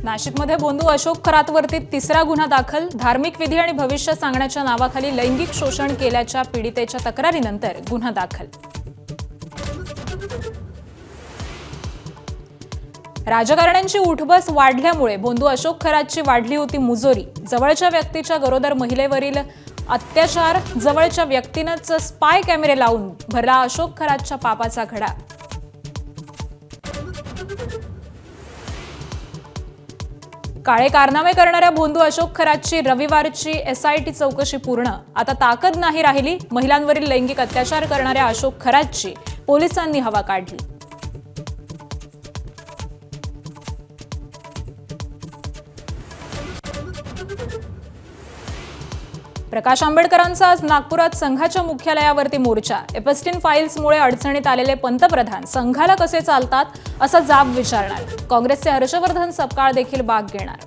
नाशिकमध्ये बोंधू अशोक खरातवरती तिसरा गुन्हा दाखल. धार्मिक विधी आणि भविष्य सांगण्याच्या नावाखाली लैंगिक शोषण केल्याच्या पीडितेच्या तक्रारीनंतर गुन्हा दाखल. राजकारण्यांची उठबस वाढल्यामुळे बोंधू अशोक खरातची वाढली होती मुजोरी. जवळच्या व्यक्तीच्या गरोदर महिलेवरील अत्याचार, जवळच्या व्यक्तीनंच स्पाय कॅमेरे लावून भरला अशोक खरातच्या पापाचा घडा. काळे कारनामे करणाऱ्या बोंधू अशोक खरातची रविवारची एसआयटी चौकशी पूर्ण. आता ताकद नाही राहिली. महिलांवरील लैंगिक अत्याचार करणाऱ्या अशोक खरातची पोलिसांनी हवा काढली. प्रकाश आंबेडकरांचा आज नागपुरात संघाच्या मुख्यालयावरती मोर्चा. एपस्टीन फाईल्समुळे अडचणीत आलेले पंतप्रधान संघाला कसे चालतात असा जाब विचारणार. काँग्रेसचे हर्षवर्धन सपकाळ देखील भाग घेणार.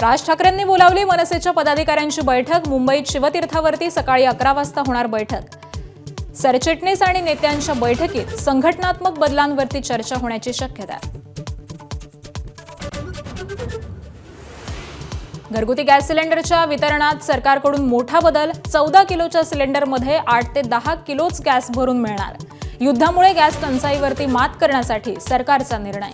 राज ठाकरेंनी बोलावली मनसेच्या पदाधिकाऱ्यांची बैठक. मुंबईत शिवतीर्थावरती सकाळी 11 वाजता होणार बैठक. सरचिटणीस आणि नेत्यांच्या बैठकीत संघटनात्मक बदलांवरती चर्चा होण्याची शक्यता. घरगुती गॅस सिलेंडरच्या वितरणात सरकारकडून मोठा बदल. 14 किलोच्या सिलेंडरमध्ये 8 ते 10 किलोच गॅस भरून मिळणार. युद्धामुळे गॅस टंचाईवरती मात करण्यासाठी सरकारचा निर्णय.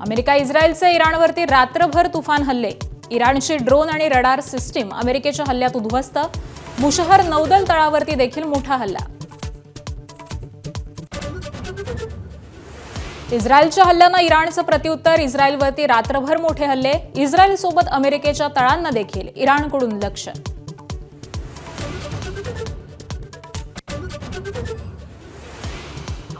अमेरिका इस्रायलचे इराणवरती रात्रभर तुफान हल्ले. इराणची ड्रोन आणि रडार सिस्टीम अमेरिकेच्या हल्ल्यात उद्ध्वस्त. बुशहर नौदल तळावरती देखील मोठा हल्ला. इस्रायलच्या हल्ल्यांना इराणचं प्रत्युत्तर. इस्रायलवरती रात्रभर मोठे हल्ले. इस्रायलसोबत अमेरिकेच्या तळांना देखील इराणकडून लक्ष.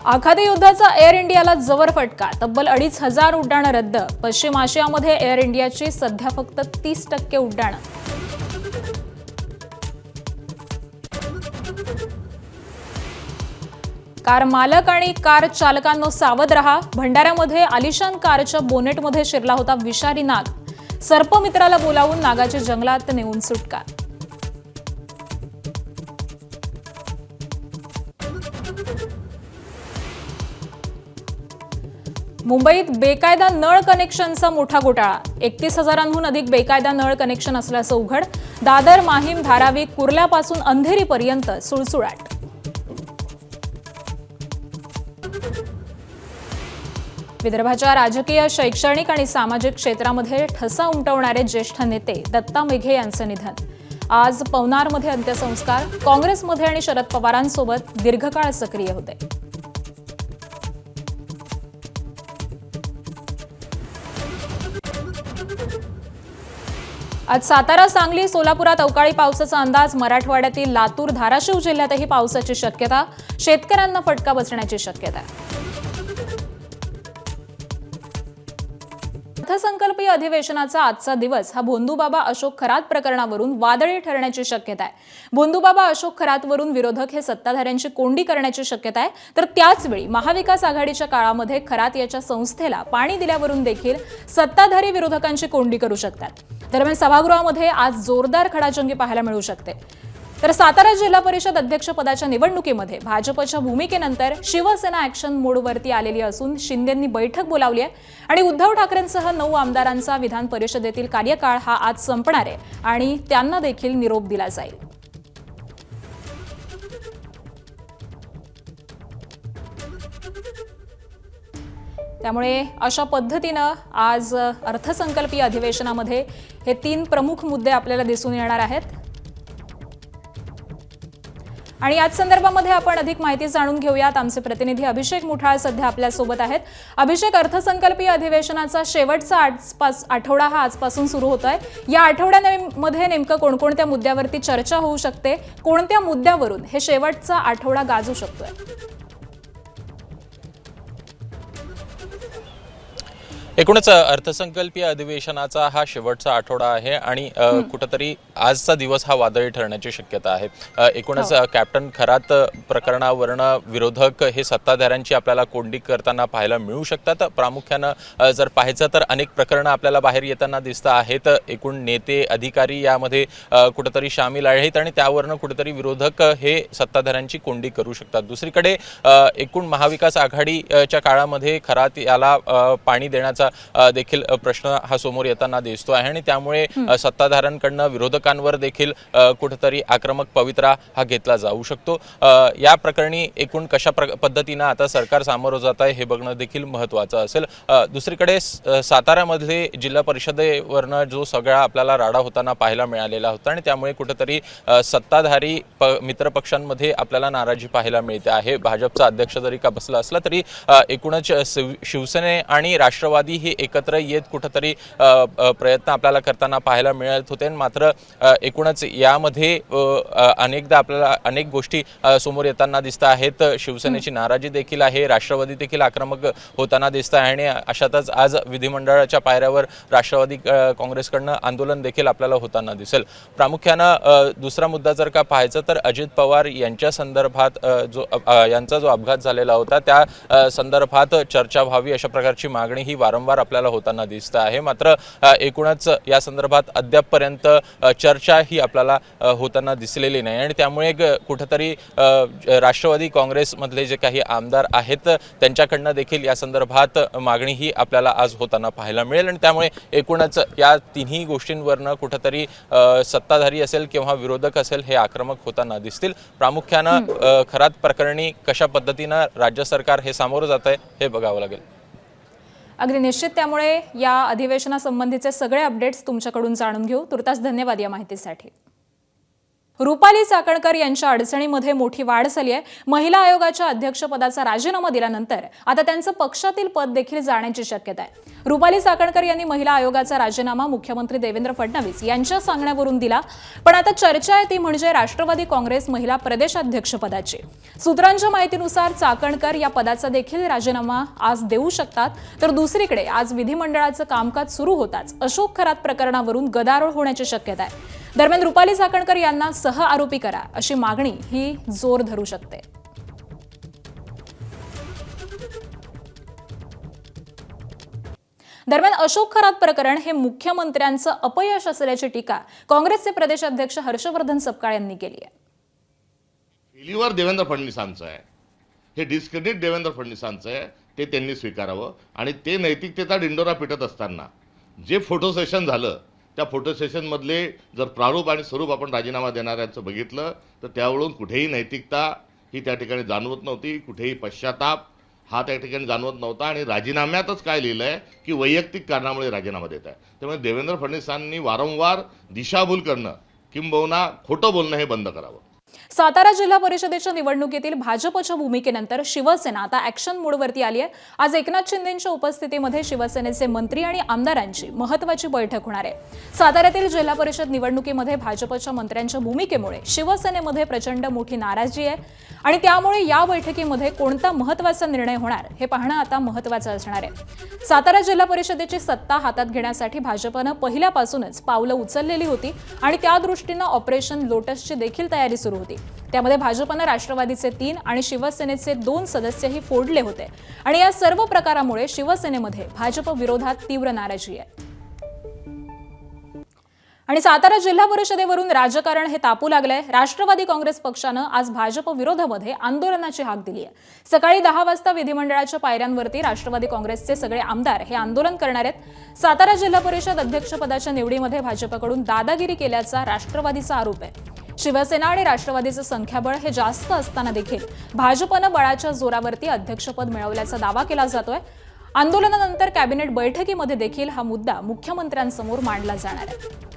आखाती युद्धाचा एअर इंडियाला जबर फटका. तब्बल 2,500 उड्डाणं रद्द. पश्चिम आशियामध्ये एअर इंडियाची सध्या फक्त 30% उड्डाणं. कार मालक आणि कार चालकांनो सावध रहा. भंडाऱ्यामध्ये आलिशान कारच्या बोनेटमध्ये शिरला होता विषारी नाग. सर्पमित्राला बोलावून नागाची जंगलात नेऊन सुटका. मुंबईत बेकायदा नळ कनेक्शनचा मोठा घोटाळा. 31,000हून अधिक बेकायदा नळ कनेक्शन असल्याचं उघड. दादर, माहीम, धारावी, कुर्ल्यापासून अंधेरीपर्यंत सुळसुळाट. विदर्भाच्या राजकीय, शैक्षणिक आणि सामाजिक क्षेत्रामध्ये ठसा उमटवणारे ज्येष्ठ नेते दत्ता मेघे यांचं निधन. आज पवनारमध्ये अंत्यसंस्कार. काँग्रेसमध्ये आणि शरद पवारांसोबत दीर्घकाळ सक्रिय होते. आज सातारा, सांगली, सोलापुरात अवकाळी पावसाचा अंदाज. मराठवाड्यातील लातूर, धाराशिव जिल्ह्यातही पावसाची शक्यता. शेतकऱ्यांना फटका बसण्याची शक्यता. अर्थसंकल्पीय अधिवेशनाचा आजचा दिवस हा बोंधूबाबा अशोक खरात प्रकरणावरून वादळी ठरण्याची शक्यता आहे. बोंधूबाबा अशोक खरातवरून विरोधक हे सत्ताधाऱ्यांची कोंडी करण्याची शक्यता आहे. तर त्याचवेळी महाविकास आघाडीच्या काळामध्ये खरात याच्या संस्थेला पाणी दिल्यावरून देखील सत्ताधारी विरोधकांची कोंडी करू शकतात. दरम्यान सभागृहामध्ये आज जोरदार खडाजंगी पाहायला मिळू शकते. तर सातारा जिल्हा परिषद अध्यक्षपदाच्या निवडणुकीमध्ये भाजपच्या भूमिकेनंतर शिवसेना ॲक्शन मोडवरती आलेली असून शिंदेंनी बैठक बोलावली आहे आणि उद्धव ठाकरेंसह 9 आमदारांचा विधान परिषदेतील कार्यकाळ हा आज संपणार आहे आणि त्यांना देखील निरोप दिला जाईल. त्यामुळे अशा पद्धतीनं आज अर्थसंकल्पीय अधिवेशनामध्ये हे 3 प्रमुख मुद्दे आपल्याला दिसून येणार आहेत. आणि याच संदर्भामध्ये आपण अधिक माहिती जाणून घेऊयात. आमचे प्रतिनिधी अभिषेक मुठाळ सध्या आपल्यासोबत आहेत. अभिषेक, अर्थसंकल्पीय अधिवेशनाचा शेवटचा आठवडा हा आजपासून सुरू होतोय. या आठवड्यामध्ये नेमकं कोणकोणत्या मुद्द्यावरती चर्चा होऊ शकते? कोणत्या मुद्द्यावरून हे शेवटचा आठवडा गाजू शकतोय? एकूणच अर्थसंकल्पीय अधिवेशनाचा हा शेवटचा आठवडा आहे आणि कुठेतरी आजचा दिवस हा वादळी ठरण्याची शक्यता आहे। एकूणच कॅप्टन खरात प्रकरणावरनं विरोधक हे सत्ताधाऱ्यांची आपल्याला कोंडी करताना पाहायला मिळू शकतात। प्रामुख्यानं जर पाहायचं तर अनेक प्रकरणं आपल्याला बाहेर येताना दिसत आहेत। एकूण नेते अधिकारी यामध्ये कुठेतरी सामील आहेत आणि त्यावरनं कुठेतरी विरोधक हे सत्ताधाऱ्यांची कोंडी करू शकतात। दुसरीकडे एकूण महाविकास आघाडीच्या काळामध्ये खरात याला पाणी देण्याचा देखील प्रश्न हा समोर येताना दिसतो आहे आणि त्यामुळे सत्ताधाऱ्यांकडून विरोधकांवर देखील कुठेतरी आक्रमक पवित्रा हा घेतला जाऊ शकतो। या प्रकरणी एकूण कशा पद्धतीने आता सरकार सामोरं जात आहे हे बघणं देखील महत्त्वाचं असेल। दुसरीकडे साताऱ्यामध्ये जिल्हा परिषदेवरनं जो सगळा आपल्याला राडा होताना पाहायला मिळालेला होता आणि त्यामुळे कुठेतरी सत्ताधारी मित्रपक्षांमध्ये आपल्याला नाराजी पाहायला मिळते आहे। भाजपचा अध्यक्ष जरी का बसला असला तरी एकूणच शिवसेने आणि राष्ट्रवादी ही एकत्र येत कुठेतरी प्रयत्न आपल्याला करताना पाहायला मिळत होते। मात्र एकूणच यामध्ये अनेकदा आपल्याला अनेक गोष्टी समोर येताना दिसत आहेत। शिवसेनेची नाराजी देखील आहे, राष्ट्रवादी देखील आक्रमक होताना दिसत आहे आणि अशातच आज विधिमंडळाच्या पायऱ्यावर राष्ट्रवादी काँग्रेसकडनं आंदोलन देखील आपल्याला होताना दिसेल। प्रामुख्यानं दुसरा मुद्दा जर का पाहायचं तर अजित पवार यांच्या संदर्भात यांचा जो अपघात झालेला होता त्या संदर्भात चर्चा व्हावी अशा प्रकारची मागणी ही वारंवार आपल्याला होताना दिसत आहे। मात्र एकूणच या संदर्भात अद्यापपर्यंत चर्चा ही आपल्याला होताना दिसलेली नाही आणि त्यामुळे कुठेतरी राष्ट्रवादी काँग्रेसमधले जे काही आमदार आहेत त्यांच्याकडनं देखील या संदर्भात मागणी ही आपल्याला आज होताना पाहायला मिळेल आणि त्यामुळे एकूणच या तिन्ही गोष्टींवरनं कुठेतरी सत्ताधारी असेल किंवा विरोधक असेल हे आक्रमक होताना दिसतील। प्रामुख्यानं खरात प्रकरणी कशा पद्धतीनं राज्य सरकार हे सामोरं जात आहे हे बघावं लागेल। अगदी निश्चित, त्यामुळे या अधिवेशनासंबंधीचे सगळे अपडेट्स तुमच्याकडून जाणून घेऊ। तुर्तास धन्यवाद या माहितीसाठी। रुपाली चाकणकर यांच्या अडचणीमध्ये मोठी वाढ झाली आहे। महिला आयोगाच्या अध्यक्षपदाचा राजीनामा दिल्यानंतर आता त्यांचं पक्षातील पद देखील जाण्याची शक्यता आहे। रुपाली चाकणकर यांनी महिला आयोगाचा राजीनामा मुख्यमंत्री देवेंद्र फडणवीस यांच्या सांगण्यावरून दिला, पण आता चर्चा आहे ती म्हणजे राष्ट्रवादी काँग्रेस महिला प्रदेशाध्यक्षपदाची। सूत्रांच्या माहितीनुसार चाकणकर या पदाचा देखील राजीनामा आज देऊ शकतात। तर दुसरीकडे आज विधिमंडळाचं कामकाज सुरू होताच अशोक खरात प्रकरणावरून गदारोळ होण्याची शक्यता आहे। दरम्यान रुपाली चाकणकर यांना सह आरोपी करा अशी मागणी ही जोर धरू शकते। दरम्यान अशोक खरात प्रकरण हे मुख्यमंत्र्यांचं अपयश असल्याची टीका काँग्रेसचे प्रदेशाध्यक्ष हर्षवर्धन सपकाळ यांनी केली आहे। फेल्युअर देवेंद्र फडणवीसांचं आहे, हे डिस्क्रेडिट देवेंद्र फडणवीसांचं आहे, ते त्यांनी स्वीकारावं आणि ते नैतिकतेचा डिंडोरा पिटत असताना जे फोटो सेशन झालं त्या फोटो सेशनमधले जर प्रारूप आणि स्वरूप आपण राजीनामा देणाऱ्यांचं बघितलं तर त्यावरून कुठेही नैतिकता ही त्या ठिकाणी जाणवत नव्हती, कुठेही पश्चाताप हा त्या ठिकाणी जाणवत नव्हता आणि राजीनाम्यातच काय लिहिलं आहे की वैयक्तिक कारणामुळे राजीनामा देत आहे। त्यामुळे देवेंद्र फडणवीसांनी वारंवार दिशाभूल करणं किंबहुना खोटं बोलणं हे बंद करावं। सातारा जिल्हा परिषदेच्या निवडणुकीतील भाजपच्या भूमिकेनंतर शिवसेना आता ॲक्शन मोडवरती आली आहे। आज एकनाथ शिंदेंच्या उपस्थितीमध्ये शिवसेनेचे मंत्री आणि आमदारांची महत्त्वाची बैठक होणार आहे। साताऱ्यातील जिल्हा परिषद निवडणुकीमध्ये भाजपच्या मंत्र्यांच्या भूमिकेमुळे शिवसेनेमध्ये प्रचंड मोठी नाराजी आहे आणि त्यामुळे या बैठकीमध्ये कोणता महत्त्वाचा निर्णय होणार हे पाहणं आता महत्त्वाचं असणार आहे। सातारा जिल्हा परिषदेची सत्ता हातात घेण्यासाठी भाजपनं पहिल्यापासूनच पावलं उचललेली होती आणि त्या दृष्टीनं ऑपरेशन लोटसची देखील तयारी सुरू होती। त्यामध्ये भाजपनं राष्ट्रवादीचे 3 आणि शिवसेनेचे 2 सदस्यही फोडले होते आणि या सर्व प्रकारामुळे शिवसेनेमध्ये भाजप विरोधात तीव्र नाराजी आहे। आणि सातारा जिल्हा परिषदेवरून राजकारण हे तापू लागलंय। राष्ट्रवादी काँग्रेस पक्षानं आज भाजप विरोधामध्ये आंदोलनाची हाक दिली आहे। सकाळी 10 वाजता विधिमंडळाच्या पायऱ्यांवरती राष्ट्रवादी काँग्रेसचे सगळे आमदार हे आंदोलन करणार आहेत। सातारा जिल्हा परिषद अध्यक्षपदाच्या निवडीमध्ये भाजपकडून दादागिरी केल्याचा राष्ट्रवादीचा आरोप आहे। शिवसेना आणि राष्ट्रवादीचं संख्याबळ हे जास्त असताना देखील भाजपनं बळाच्या जोरावरती अध्यक्षपद मिळवल्याचा दावा केला जातोय। आंदोलनानंतर कॅबिनेट बैठकीमध्ये देखील हा मुद्दा मुख्यमंत्र्यांसमोर मांडला जाणार आहे।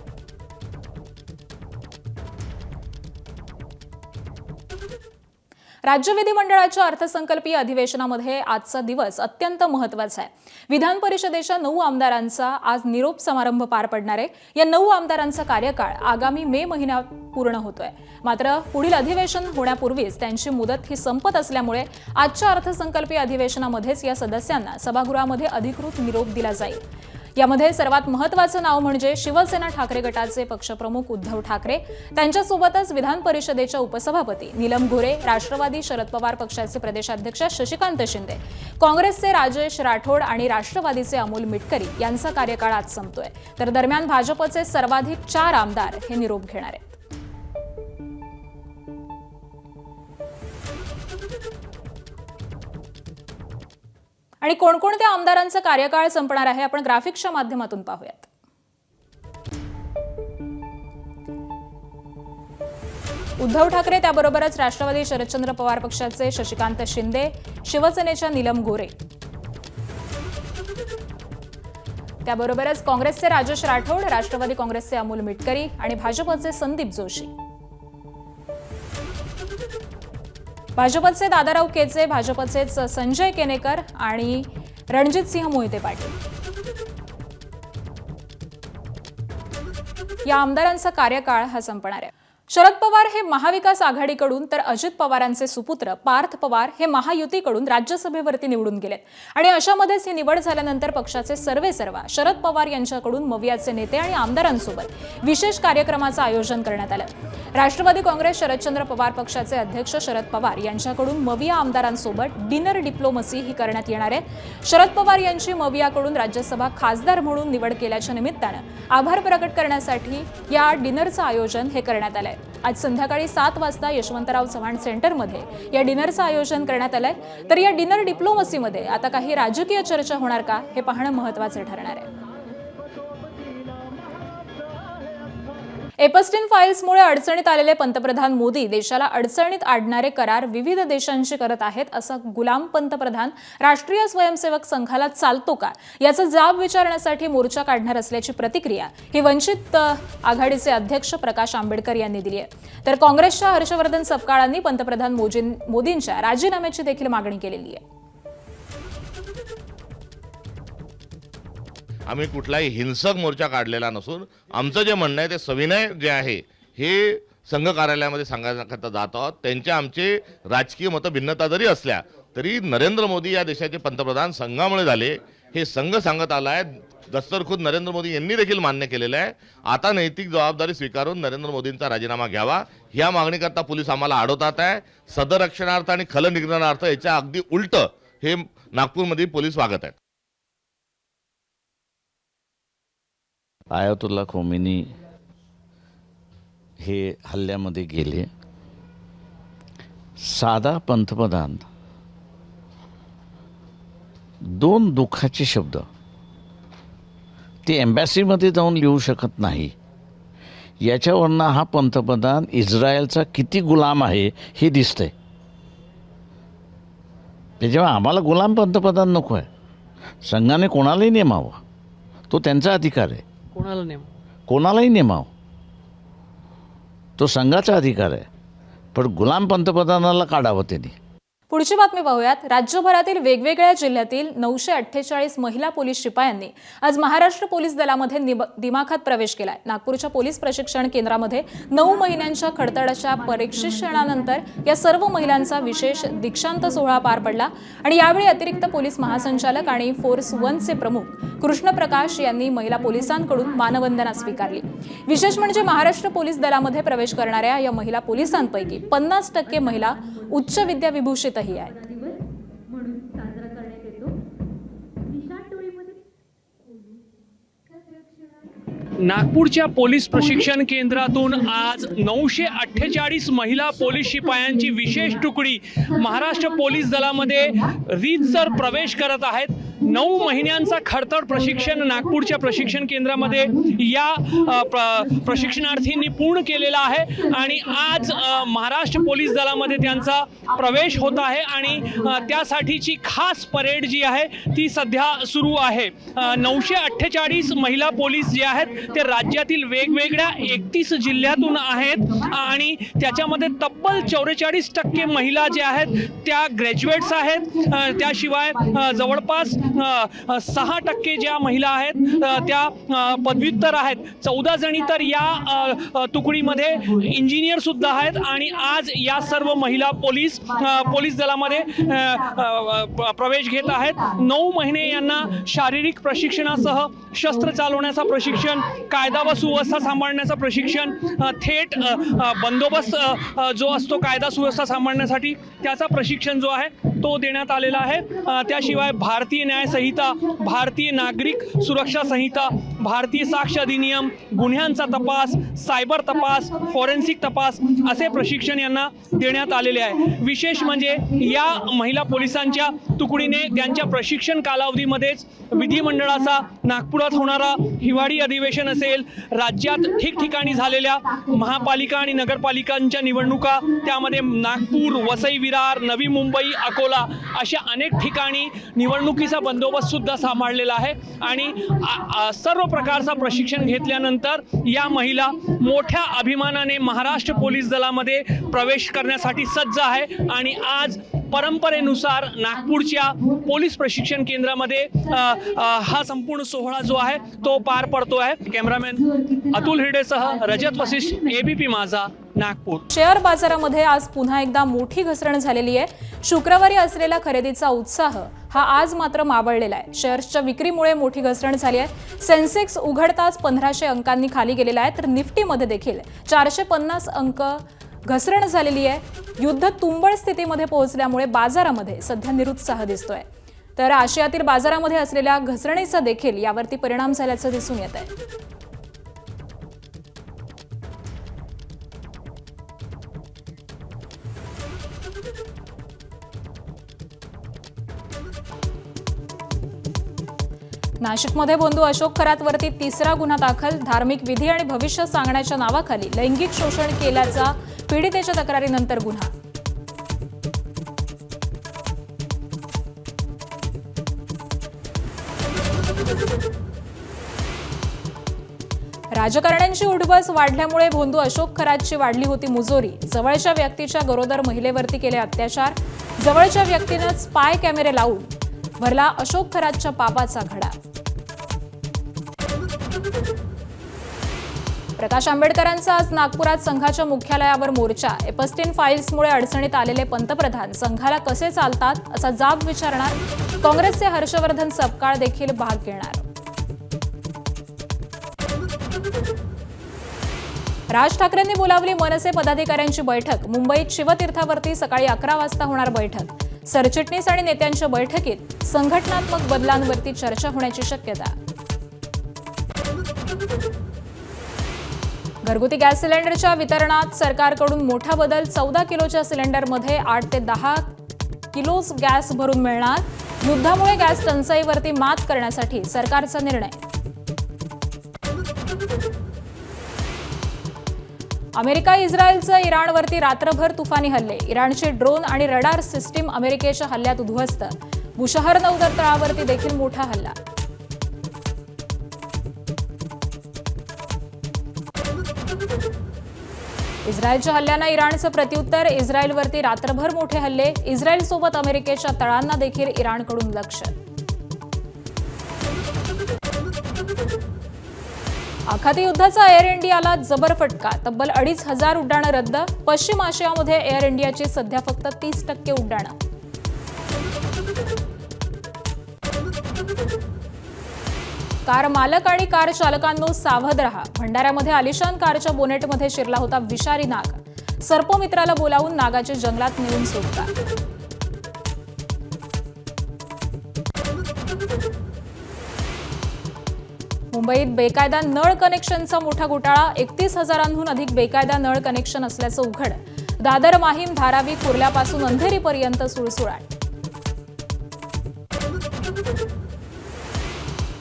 राज्य विधिमंडळाच्या अर्थसंकल्पीय अधिवेशनामध्ये आजचा दिवस अत्यंत महत्त्वाचा आहे. विधान परिषदेच्या 9 आमदारांचा आज निरोप समारंभ पार पडणार आहे. या 9 आमदारांचा कार्यकाळ आगामी मे महिन्यात पूर्ण होतोय. मात्र पुढील अधिवेशन होण्यापूर्वीच त्यांची मुदत ही संपत असल्यामुळे आजच्या अर्थसंकल्पीय अधिवेशनामध्येच या सदस्यांना सभागृहामध्ये अधिकृत निरोप दिला जाईल. यामध्ये सर्वात महत्त्वाचं नाव म्हणजे शिवसेना ठाकरे गटाचे पक्षप्रमुख उद्धव ठाकरे, त्यांच्यासोबतच विधान परिषदेच्या उपसभापती नीलम गोरे, राष्ट्रवादी शरद पवार पक्षाचे प्रदेशाध्यक्ष शशिकांत शिंदे, काँग्रेसचे राजेश राठोड आणि राष्ट्रवादीचे अमोल मिटकरी यांचा कार्यकाळ आज संपतोय. तर दरम्यान भाजपचे सर्वाधिक 4 आमदार हे निरोप घेणार आहेत. आणि कोणकोणत्या आमदारांचा कार्यकाळ संपणार आहे आपण ग्राफिक्सच्या माध्यमातून पाहूयात. उद्धव ठाकरे, त्याबरोबरच राष्ट्रवादी शरदचंद्र पवार पक्षाचे शशिकांत शिंदे, शिवसेनेच्या नीलम गोरे, त्याबरोबरच काँग्रेसचे राजेश राठोड, राष्ट्रवादी काँग्रेसचे अमोल मिटकरी आणि भाजपचे संदीप जोशी, भाजपचे दादाराव केचे, भाजपचेच संजय केनेकर आणि रणजितसिंह मोहिते पाटील या आमदारांचा कार्यकाळ हा संपणार आहे. शरद पवार हे महाविकास आघाडीकडून तर अजित पवारांचे सुपुत्र पार्थ पवार हे महायुतीकडून राज्यसभेवरती निवडून गेलेत. आणि अशामध्येच ही निवड झाल्यानंतर पक्षाचे सर्वेसर्वा शरद पवार यांच्याकडून मवियाचे नेते आणि आमदारांसोबत विशेष कार्यक्रमाचं आयोजन करण्यात आलं. राष्ट्रवादी काँग्रेस शरदचंद्र पवार पक्षाचे अध्यक्ष शरद पवार यांच्याकडून मविया आमदारांसोबत डिनर डिप्लोमसी ही करण्यात येणार आहे. शरद पवार यांची मवियाकडून राज्यसभा खासदार म्हणून निवड केल्याच्या निमित्तानं आभार प्रकट करण्यासाठी या डिनरचं आयोजन हे करण्यात आलंय. आज संध्याकाळी 7 वाजता यशवंतराव चव्हाण सेंटरमध्ये या डिनरचं आयोजन करण्यात आलंय. तर या डिनर डिप्लोमसीमध्ये आता काही राजकीय चर्चा होणार का हे पाहणं महत्त्वाचं ठरणार आहे. एपस्टीन फाईल्समुळे अडचणीत आलेले पंतप्रधान मोदी देशाला अडचणीत आणणारे करार विविध देशांशी करत आहेत असा गुलाम पंतप्रधान राष्ट्रीय स्वयंसेवक संघाला चालतो का याचा जाब विचारण्यासाठी मोर्चा काढणार असल्याची प्रतिक्रिया ही वंचित आघाडीचे अध्यक्ष प्रकाश आंबेडकर यांनी दिली आहे. तर काँग्रेसच्या हर्षवर्धन सपकाळांनी पंतप्रधान मोदींच्या राजीनाम्याची देखील मागणी केलेली आहे. आम्ही कुठलाही हिंसक मोर्चा काढलेला नसून आमचं जे म्हणणं आहे ते सविनय जे आहे हे संघ कार्यालयामध्ये सांगण्याकरता जात आहोत. त्यांच्या आमचे राजकीय मतभिन्नता जरी असल्या तरी नरेंद्र मोदी या देशाचे पंतप्रधान संघामुळे झाले हे संघ सांगत आला आहे. दस्तरखुद नरेंद्र मोदी यांनी देखील मान्य केलेलं आहे. आता नैतिक जबाबदारी स्वीकारून नरेंद्र मोदींचा राजीनामा घ्यावा ह्या मागणीकरता पोलीस आम्हाला अडवतात आहे. सदरक्षणार्थ आणि खलनिग्रहणार्थ याच्या अगदी उलट हे नागपूरमध्ये पोलीस वागत आहेत. आयातुल्ला खोमेनी हे हल्ल्यामध्ये गेले. साधा पंतप्रधान 2 दुःखाचे शब्द ते एम्बॅसीमध्ये जाऊन लिहू शकत नाही. याच्यावरनं हा पंतप्रधान इस्रायलचा किती गुलाम आहे हे दिसतंय. त्याच्यामुळे आम्हाला गुलाम पंतप्रधान नको आहे. संघाने कोणालाही नेमावं, तो त्यांचा अधिकार आहे. कोणालाही नेमाव, तो संघाचा अधिकार आहे. पण गुलाम पंतप्रधानाला काढावं त्यांनी. पुढची बातमी पाहूयात. राज्यभरातील वेगवेगळ्या जिल्ह्यातील 948 महिला पोलीस शिपायांनी आज महाराष्ट्र पोलीस दलामध्ये दिमाखात प्रवेश केलाय. नागपूरच्या पोलीस प्रशिक्षण केंद्रामध्ये 9 महिन्यांच्या खडतडाच्या प्रशिक्षणानंतर या सर्व महिलांचा विशेष दीक्षांत सोहळा पार पडला. आणि यावेळी अतिरिक्त पोलीस महासंचालक आणि फोर्स 1चे प्रमुख कृष्णप्रकाश यांनी महिला पोलिसांकडून मानवंदना स्वीकारली. विशेष म्हणजे महाराष्ट्र पोलीस दलामध्ये प्रवेश करणाऱ्या या महिला पोलिसांपैकी 50% महिला उच्च विद्याविभूषितही आहेत. नागपूरच्या पोलीस प्रशिक्षण केंद्रातून आज 948 महिला पोलीस शिपायांची विशेष तुकडी महाराष्ट्र पोलीस दलामध्ये रीतसर प्रवेश करत आहेत. 9 महिन्यांचा खडतर प्रशिक्षण नागपूरच्या प्रशिक्षण केंद्रामध्ये या प्रशिक्षणार्थींनी पूर्ण केलेला आहे आणि आज महाराष्ट्र पोलीस दलामध्ये त्यांचा प्रवेश होत आहे आणि त्यासाठीची खास परेड जी आहे ती सध्या सुरू आहे. 948 महिला पोलीस जे आहेत ते राज्यातील वेगवेगळ्या 31 जिल्ह्यातून आहेत आणि त्याच्यामध्ये तब्बल 44% महिला ज्या आहेत त्या ग्रॅज्युएट्स आहेत. त्याशिवाय जवळपास 6% ज्या महिला आहेत त्या पदव्युत्तर आहेत. 14 जणी तर या तुकडीमध्ये इंजिनियर सुद्धा आहेत आणि आज या सर्व महिला पोलीस दलामध्ये प्रवेश घेत आहेत. 9 महिने यांना शारीरिक प्रशिक्षणासह शस्त्र चालवण्याचा प्रशिक्षण, कायदा व सुव्यवस्था सांभाळण्याचं प्रशिक्षण, थेट बंदोबस्त जो असतो कायदा सुव्यवस्था सांभाळण्यासाठी त्याचा प्रशिक्षण जो आहे तो देण्यात आलेला आहे. त्याशिवाय भारतीय न्याय संहिता, भारतीय नागरिक सुरक्षा संहिता, भारतीय साक्ष अधिनियम, गुन्ह्यांचा तपास, सायबर तपास, फॉरेन्सिक तपास असे प्रशिक्षण यांना देण्यात आलेले आहे. विशेष म्हणजे या महिला पोलिसांच्या तुकडीने त्यांच्या प्रशिक्षण कालावधीमध्येच विधिमंडळाचा नागपुरात होणारा हिवाळी अधिवेशन असेल, राज्यात ठिकठिकाणी झालेल्या महापालिका आणि नगरपालिकांच्या निवडणुका, त्यामध्ये नागपूर, वसई विरार, नवी मुंबई, अकोला अशा अनेक ठिकाणी निवडणुकीचा बंदोबस्त सुद्धा सांभाळलेला आहे आणि सर्व प्रकारचा प्रशिक्षण घेतल्यानंतर या महिला मोठ्या अभिमानाने महाराष्ट्र पोलीस दलामध्ये प्रवेश करण्यासाठी सज्ज आहे आणि आज परंपरेनुसार नागपूरच्या पोलीस प्रशिक्षण केंद्रामध्ये हा संपूर्ण सोहळा जो आहे तो पार पडतो आहे. कॅमेरामॅन अतुल हिरडेसह रजत वशिष्ठ, ABP माझा, नागपूर. शेअर बाजारामध्ये आज पुन्हा एकदा मोठी घसरण झालेली आहे. शुक्रवारी असलेला खरेदीचा उत्साह हा आज मात्र मावळलेला आहे. शेअर्सच्या विक्रीमुळे मोठी घसरण झाली आहे. सेन्सेक्स उघडताच 1500 अंकांनी खाली गेलेला आहे तर निफ्टीमध्ये देखील 450 अंक घसरण झालेली आहे. युद्ध तुंबळ स्थितीमध्ये पोहोचल्यामुळे बाजारामध्ये सध्या निरुत्साह दिसतोय. तर आशियातील बाजारामध्ये असलेल्या घसरणीचा देखील यावरती परिणाम झाल्याचं दिसून येत आहे. नाशिकमध्ये बंधू अशोक खरातवरती 3रा गुन्हा दाखल. धार्मिक विधी आणि भविष्य सांगण्याच्या नावाखाली लैंगिक शोषण केल्याचा पीडितेच्या तक्रारीनंतर गुन्हा. राजकारण्यांची उठबस वाढल्यामुळे बंधू अशोक खरातची वाढली होती मुजोरी. जवळच्या व्यक्तीच्या गरोदर महिलेवरती केले अत्याचार. जवळच्या व्यक्तीनं स्पाय कॅमेरे लावून भरला अशोक खरातच्या पापाचा घडा. प्रकाश आंबेडकरांचा आज नागपुरात संघाच्या मुख्यालयावर मोर्चा. एपस्टीन फाईल्समुळे अडचणीत आलेले पंतप्रधान संघाला कसे चालतात असा जाब विचारणार. काँग्रेसचे हर्षवर्धन सपकाळ देखील भाग घेणार. राज ठाकरेंनी बोलावली मनसे पदाधिकाऱ्यांची बैठक. मुंबईत शिवतीर्थावरती सकाळी 11 वाजता होणार बैठक. सरचिटणीस आणि नेत्यांच्या बैठकीत संघटनात्मक बदलांवरती चर्चा होण्याची शक्यता. घरगुती गॅस सिलेंडरच्या वितरणात सरकारकडून मोठा बदल. 14 किलोच्या सिलेंडरमध्ये 8 ते 10 किलो गॅस भरून मिळणार. युद्धामुळे गॅस टंचाईवरती मात करण्यासाठी सरकारचा निर्णय. अमेरिका इस्रायलचं इराणवरती रात्रभर तुफानी हल्ले. इराणचे ड्रोन आणि रडार सिस्टीम अमेरिकेच्या हल्ल्यात उद्ध्वस्त. बुशहर नौदल तळावरती देखील मोठा हल्ला. इस्रायलच्या हल्ल्यांना इराणचं प्रत्युत्तर. इस्रायलवरती रात्रभर मोठे हल्ले. इस्रायलसोबत अमेरिकेच्या तळांना देखील इराणकडून लक्ष. आखाती युद्धाचा एअर इंडियाला जबर फटका. तब्बल 2500 उड्डाणं रद्द. पश्चिम आशियामध्ये एअर इंडियाची सध्या फक्त 30% उड्डाणं. कार मालक आणि कार चालकांनो सावध रहा. भंडाऱ्यामध्ये आलिशान कारच्या बोनेटमध्ये शिरला होता विषारी नाग. सर्पमित्राला बोलावून नागाची जंगलात नेऊन सुटका. मुंबईत बेकायदा नळ कनेक्शनचा मोठा घोटाळा. 31,000हून अधिक बेकायदा नळ कनेक्शन असल्याचं उघड. दादर, माहीम, धारावी, कुर्ल्यापासून अंधेरीपर्यंत सुळसुळाट.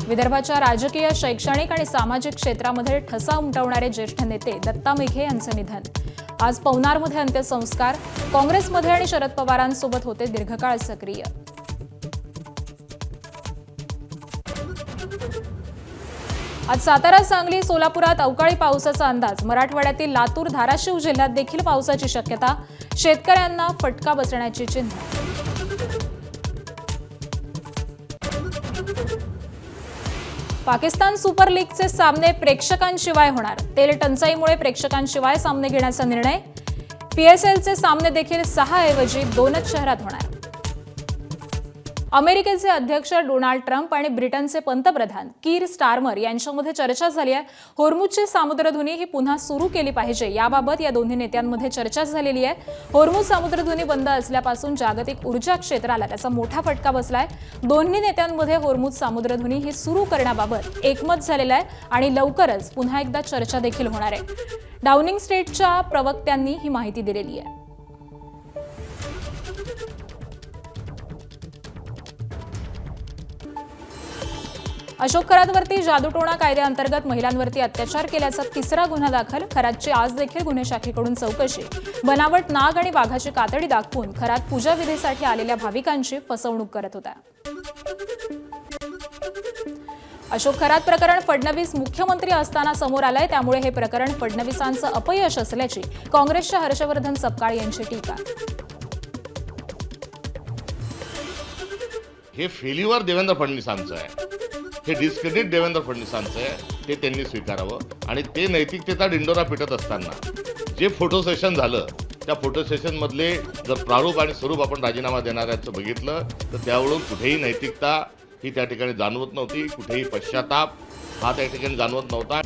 विदर्भाच्या राजकीय, शैक्षणिक आणि सामाजिक क्षेत्रामध्ये ठसा उमटवणारे ज्येष्ठ नेते दत्ता मेघे यांचं निधन. आज पवनारमध्ये अंत्यसंस्कार. काँग्रेसमध्ये आणि शरद पवारांसोबत होते दीर्घकाळ सक्रिय. आज सातारा, सांगली, सोलापुरात अवकाळी पावसाचा अंदाज. मराठवाड्यातील लातूर, धाराशिव जिल्ह्यात देखील पावसाची शक्यता. शेतकऱ्यांना फटका बसण्याची चिन्ह. पाकिस्तान सुपर लीगचे सामने प्रेक्षकांशिवाय होणार. तेल टंचाईमुळे प्रेक्षकांशिवाय सामने घेण्याचा निर्णय. पीएसएलचे सामने देखील 6 ऐवजी 2च शहरात होणार. अमेरिकेचे अध्यक्ष डोनाल्ड ट्रम्प आणि ब्रिटनचे पंतप्रधान कीर स्टारमर यांच्यामध्ये चर्चा झाली आहे. होर्मुझची सामुद्रधुनी ही पुन्हा सुरू केली पाहिजे याबाबत या दोन्ही नेत्यांमध्ये चर्चा झालेली आहे. होर्मुझ सामुद्रधुनी बंद असल्यापासून जागतिक ऊर्जा क्षेत्राला त्याचा मोठा फटका बसलाय. दोन्ही नेत्यांमध्ये होर्मुझ सामुद्रधुनी ही सुरू करण्याबाबत एकमत झालेलं आहे आणि लवकरच पुन्हा एकदा चर्चा देखील होणार आहे. डाउनिंग स्ट्रीटच्या प्रवक्त्यांनी ही माहिती दिलेली आहे. अशोक खरातवरती जादूटोणा कायद्याअंतर्गत महिलांवरती अत्याचार केल्याचा 3रा गुन्हा दाखल. खरातची आज देखील गुन्हे शाखेकडून चौकशी. बनावट नाग आणि वाघाची कातडी दाखवून खरात पूजाविधीसाठी आलेल्या भाविकांची फसवणूक करत होता. अशोक खरात प्रकरण फडणवीस मुख्यमंत्री असताना समोर आलंय, त्यामुळे हे प्रकरण फडणवीसांचं अपयश असल्याची काँग्रेसच्या हर्षवर्धन सपकाळ यांची टीका. हे फेल्युअर देवेंद्र फडणवीसांचं आहे. हे डिस्क्रेडिट देवेंद्र फडणवीसांचं आहे. ते त्यांनी स्वीकारावं. आणि ते नैतिकतेचा डिंडोरा पिटत असताना जे फोटो सेशन झालं, त्या फोटो सेशनमधले जर प्रारूप आणि स्वरूप आपण राजीनामा देणाऱ्याचं बघितलं तर त्यावरून कुठेही नैतिकता ही त्या ठिकाणी जाणवत नव्हती. कुठेही पश्चाताप हा त्या ठिकाणी जाणवत नव्हता.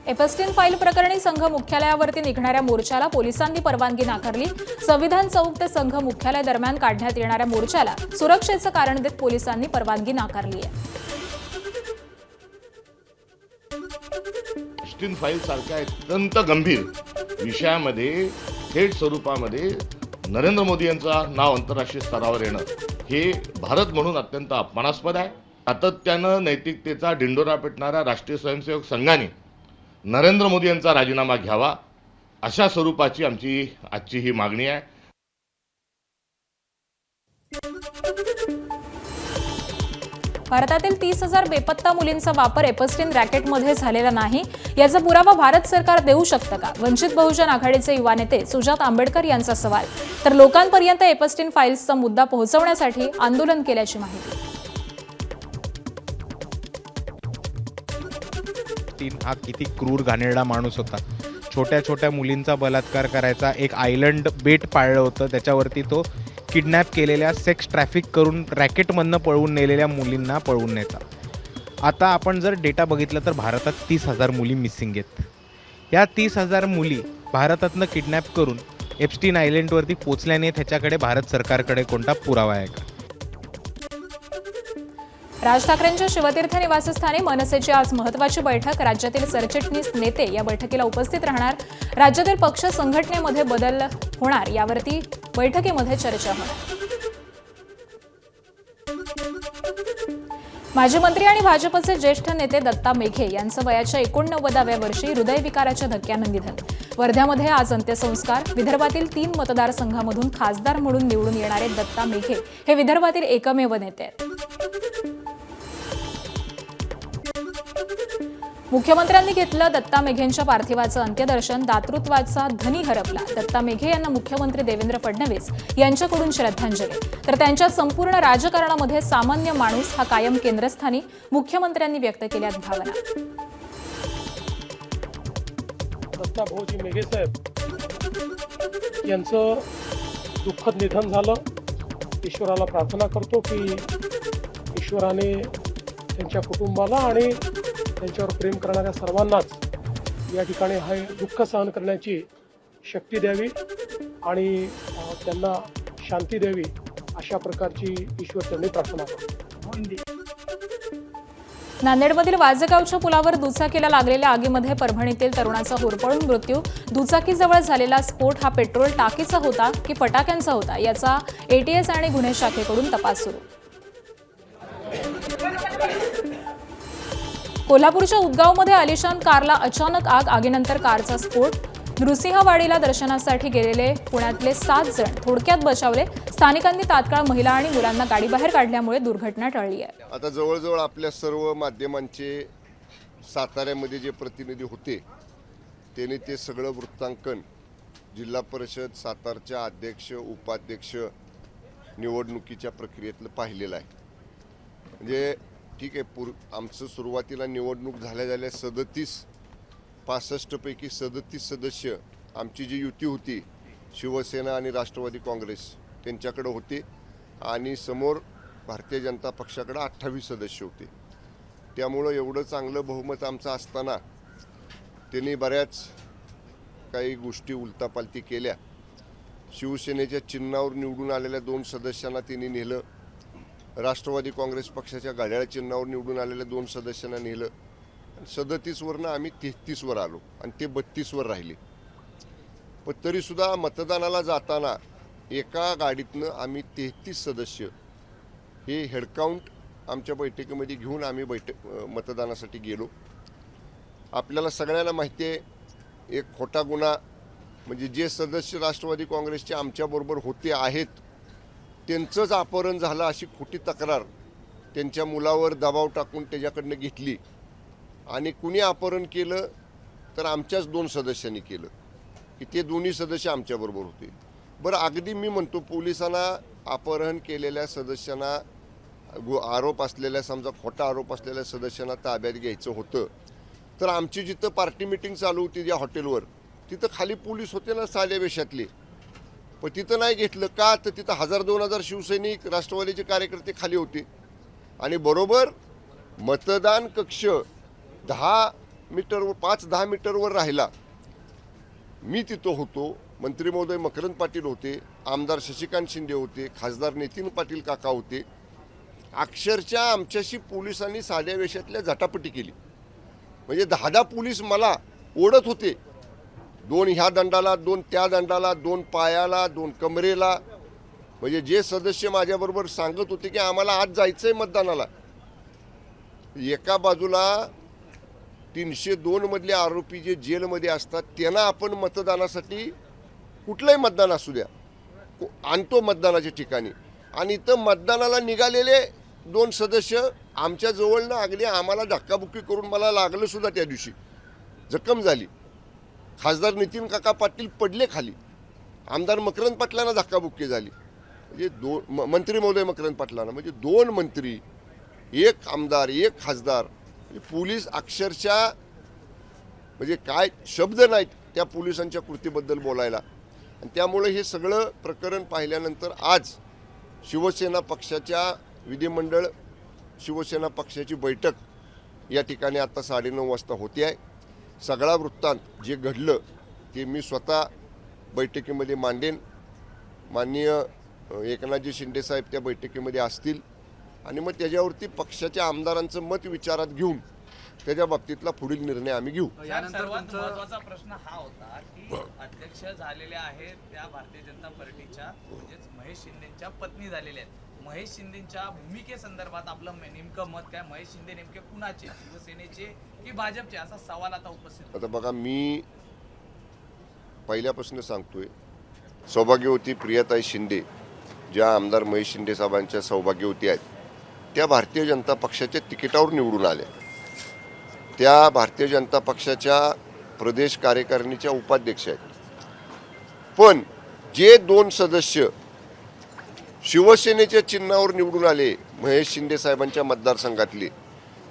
एपस्टीन फाईल प्रकरणी संघ मुख्यालयावरती निघणाऱ्या मोर्चाला पोलिसांनी परवानगी नाकारली. संविधान चौक ते संघ मुख्यालय दरम्यान काढण्यात येणाऱ्या मोर्चाला सुरक्षेचं कारण देत पोलिसांनी परवानगी नाकारली आहे. एपस्टीन फाईल सारख्या अत्यंत गंभीर विषयामध्ये थेट स्वरूपामध्ये नरेंद्र मोदी यांचं नाव आंतरराष्ट्रीय स्तरावर येणं हे भारत म्हणून अत्यंत अपमानास्पद आहे. सातत्यानं नैतिकतेचा डिंडोरा पेटणाऱ्या राष्ट्रीय स्वयंसेवक संघाने नरेंद्र मोदी यांचा राजीनामा घ्यावा अशा स्वरूपाची आमची आजची ही मागणी आहे. भारतातील 30,000 बेपत्ता मुलींचा वापर एपस्टीन रॅकेटमध्ये झालेला नाही याचा पुरावा भारत सरकार देऊ शकतं का? वंचित बहुजन आघाडीचे युवा नेते सुजात आंबेडकर यांचा सवाल. तर लोकांपर्यंत एपस्टीन फाईल्सचा मुद्दा पोहोचवण्यासाठी आंदोलन केल्याची माहिती. हा किती क्रूर घाणेरडा माणूस होता. छोट्या छोट्या मुलींचा बलात्कार करायचा. एक आयलंड बेट पाळलं होतं, त्याच्यावरती तो किडनॅप केलेल्या, सेक्स ट्रॅफिक करून रॅकेटमधनं पळवून नेलेल्या मुलींना पळवून न्यायचा. आता आपण जर डेटा बघितला तर भारतात 30,000 मुली मिसिंग आहेत. या 30,000 मुली भारतातनं किडनॅप करून एप्स्टीन आयलंडवरती पोचल्याने त्याच्याकडे भारत सरकारकडे कोणता पुरावा आहे का? राज ठाकरेंच्या शिवतीर्थ निवासस्थानी मनसेची आज महत्त्वाची बैठक. राज्यातील सरचिटणीस नेते या बैठकीला उपस्थित राहणार. राज्यातील पक्ष संघटनेमध्ये बदल होणार यावरती बैठकीमध्ये चर्चा होणार. माजी मंत्री आणि भाजपचे ज्येष्ठ नेते दत्ता मेघे यांचं वयाच्या 89व्या वर्षी हृदयविकाराच्या धक्क्यानं निधन. वर्ध्यामध्ये आज अंत्यसंस्कार. विदर्भातील 3 मतदारसंघामधून खासदार म्हणून निवडून येणारे दत्ता मेघे हे विदर्भातील एकमेव नेते आहेत. मुख्यमंत्र्यांनी घेतलं दत्ता मेघेंच्या पार्थिवाचं अंत्यदर्शन. दातृत्वाचा धनी हरपला. दत्ता मेघे यांना मुख्यमंत्री देवेंद्र फडणवीस यांच्याकडून श्रद्धांजली. तर त्यांच्या संपूर्ण राजकारणामध्ये सामान्य माणूस हा कायम केंद्रस्थानी. मुख्यमंत्र्यांनी व्यक्त केल्यात भावना. दत्ता भाऊजी मेघे साहेब यांचं दुःखद निधन झालं. ईश्वराला प्रार्थना करतो की ईश्वराने त्यांच्या कुटुंबाला आणि त्यांच्यावर प्रेम करणाऱ्या सर्वांनाच या ठिकाणी हे दुःख सहन करण्याची शक्ती द्यावी आणि त्यांना शांती द्यावी अशा प्रकारची ईश्वर त्यांनी प्रार्थना करतो. नांदेडमधील वाजेगावच्या पुलावर दुचाकीला लागलेल्या आगीमध्ये परभणीतील तरुणाचा होरपळून मृत्यू. दुचाकीजवळ झालेला स्फोट हा पेट्रोल टाकीचा होता की फटाक्यांचा होता याचा एटीएस आणि गुन्हे शाखेकडून तपास सुरू. कोल्हापूरच्या उदगावमध्ये आलिशान कारला अचानक आग, आगीनंतर कारचा स्फोट. नृसिंहवाडीला दर्शनासाठी गेलेले पुण्यातले 7 जण थोडक्यात बचावले. स्थानिकांनी तात्काळ महिला आणि मुलांना गाडीबाहेर काढल्यामुळे दुर्घटना टळली आहे. आता जवळजवळ आपल्या सर्व माध्यमांचे साताऱ्यामध्ये जे प्रतिनिधी होते त्यांनी ते सगळं वृत्तांकन जिल्हा परिषद सातारच्या अध्यक्ष उपाध्यक्ष निवडणुकीच्या प्रक्रियेतलं पाहिलेलं आहे. म्हणजे ठीक आहे, आमचं सुरुवातीला निवडणूक झाल्या 65 पैकी 37 सदस्य आमची जी युती होती शिवसेना आणि राष्ट्रवादी काँग्रेस त्यांच्याकडे होते आणि समोर भारतीय जनता पक्षाकडे 28 सदस्य होते. त्यामुळं एवढं चांगलं बहुमत आमचं असताना त्यांनी बऱ्याच काही गोष्टी उलटापालटी केल्या. शिवसेनेच्या चिन्हावर निवडून आलेल्या 2 सदस्यांना त्यांनी नेलं, राष्ट्रवादी काँग्रेस पक्षाच्या घड्याळ चिन्हावर निवडून आलेल्या 2 सदस्यांना नेलं. 37वरनं आम्ही 33वर आलो आणि ते 32वर राहिले. पण तरीसुद्धा मतदानाला जाताना एका गाडीतनं आम्ही 33 सदस्य हे हेडकाउंट आमच्या बैठकीमध्ये घेऊन आम्ही मतदानासाठी गेलो. आपल्याला सगळ्यांना माहिती आहे, एक खोटा गुन्हा म्हणजे जे सदस्य राष्ट्रवादी काँग्रेसचे आमच्याबरोबर होते आहेत त्यांचंच अपहरण झालं अशी खोटी तक्रार त्यांच्या मुलावर दबाव टाकून त्याच्याकडनं घेतली आणि कुणी अपहरण केलं तर आमच्याच 2 सदस्यांनी केलं की ते दोन्ही सदस्य आमच्याबरोबर होते. बरं, अगदी मी म्हणतो पोलिसांना अपहरण केलेल्या सदस्यांना आरोप असलेल्या, समजा खोटा आरोप असलेल्या सदस्यांना ताब्यात घ्यायचं होतं तर आमची जिथं पार्टी मिटिंग चालू होती ज्या हॉटेलवर तिथं खाली पोलीस होते ना साध्या वेशातले, पण तिथं नाही घेतलं का? तर तिथं 1000-2000 शिवसैनिक राष्ट्रवादीचे कार्यकर्ते खाली होते आणि बरोबर मतदान कक्ष 5-10 मीटरवर राहिला. मी तिथं होतो, मंत्री महोदय मकरंद पाटील होते, आमदार शशिकांत शिंदे होते, खासदार नितीन पाटील काका होते. अक्षरशः आमच्याशी पोलिसांनी साध्या वेशातल्या झटापटी केली. म्हणजे 10 पोलीस मला ओढत होते, 2 ह्या दंडाला, 2 त्या दंडाला, 2 पायाला, 2 कमरेला. म्हणजे जे सदस्य माझ्याबरोबर सांगत होते की आम्हाला आज जायचंय मतदानाला, एका बाजूला 302 मधले आरोपी जे जेलमध्ये असतात त्यांना आपण मतदानासाठी कुठलंही मतदान असू द्या आणतो मतदानाच्या ठिकाणी, आणि इथं मतदानाला निघालेले 2 सदस्य आमच्या जवळनं अगदी आम्हाला धक्काबुक्की करून मला लागलं सुद्धा. त्या दिवशी जखम झाली. खासदार नितीन काका पाटील पडले खाली, आमदार मकरंद पाटलांना धक्काबुक्की झाली. म्हणजे मंत्री महोदय मकरंद पाटलांना, म्हणजे 2 मंत्री, 1 आमदार, 1 खासदार. पोलीस अक्षरशः म्हणजे काय शब्द नाहीत त्या पोलिसांच्या कृतीबद्दल बोलायला. आणि त्यामुळे हे सगळं प्रकरण पाहिल्यानंतर आज शिवसेना पक्षाच्या विधिमंडळ शिवसेना पक्षाची बैठक या ठिकाणी आता 9:30 वाजता होते आहे. सगळा वृत्तांत जे घडलं ते मी स्वतः बैठकीमध्ये मांडेन. माननीय एकनाथजी शिंदेसाहेब त्या बैठकीमध्ये असतील आणि मग त्याच्यावरती पक्षाच्या आमदारांचं मत विचारात घेऊन त्याच्या बाबतीतला पुढील निर्णय आम्ही घेऊ. सर्वात महत्त्वाचा प्रश्न हा होता की अध्यक्ष झालेल्या आहेत त्या भारतीय जनता पार्टीच्या म्हणजेच महेश शिंदेच्या पत्नी झालेल्या आहेत. महेश शिंदेच्या भूमिकेसंदर्भात आपलं नेमकं मत काय? महेश शिंदे नेमके कुणाचे, शिवसेनेचे की भाजपचे, असा सवाल आता उपस्थित. आता बघा, मी पहिल्यापासून सांगतोय, सौभाग्यवती प्रियाताई शिंदे ज्या आमदार महेश शिंदे साहेबांच्या सौभाग्यवती आहेत त्या भारतीय जनता पक्षाच्या तिकिटावर निवडून आल्या. त्या भारतीय जनता पक्षाच्या प्रदेश कार्यकारिणीच्या उपाध्यक्ष आहेत. पण जे 2 सदस्य शिवसेनेच्या चिन्हावर निवडून आले महेश शिंदे साहेबांच्या मतदारसंघातले,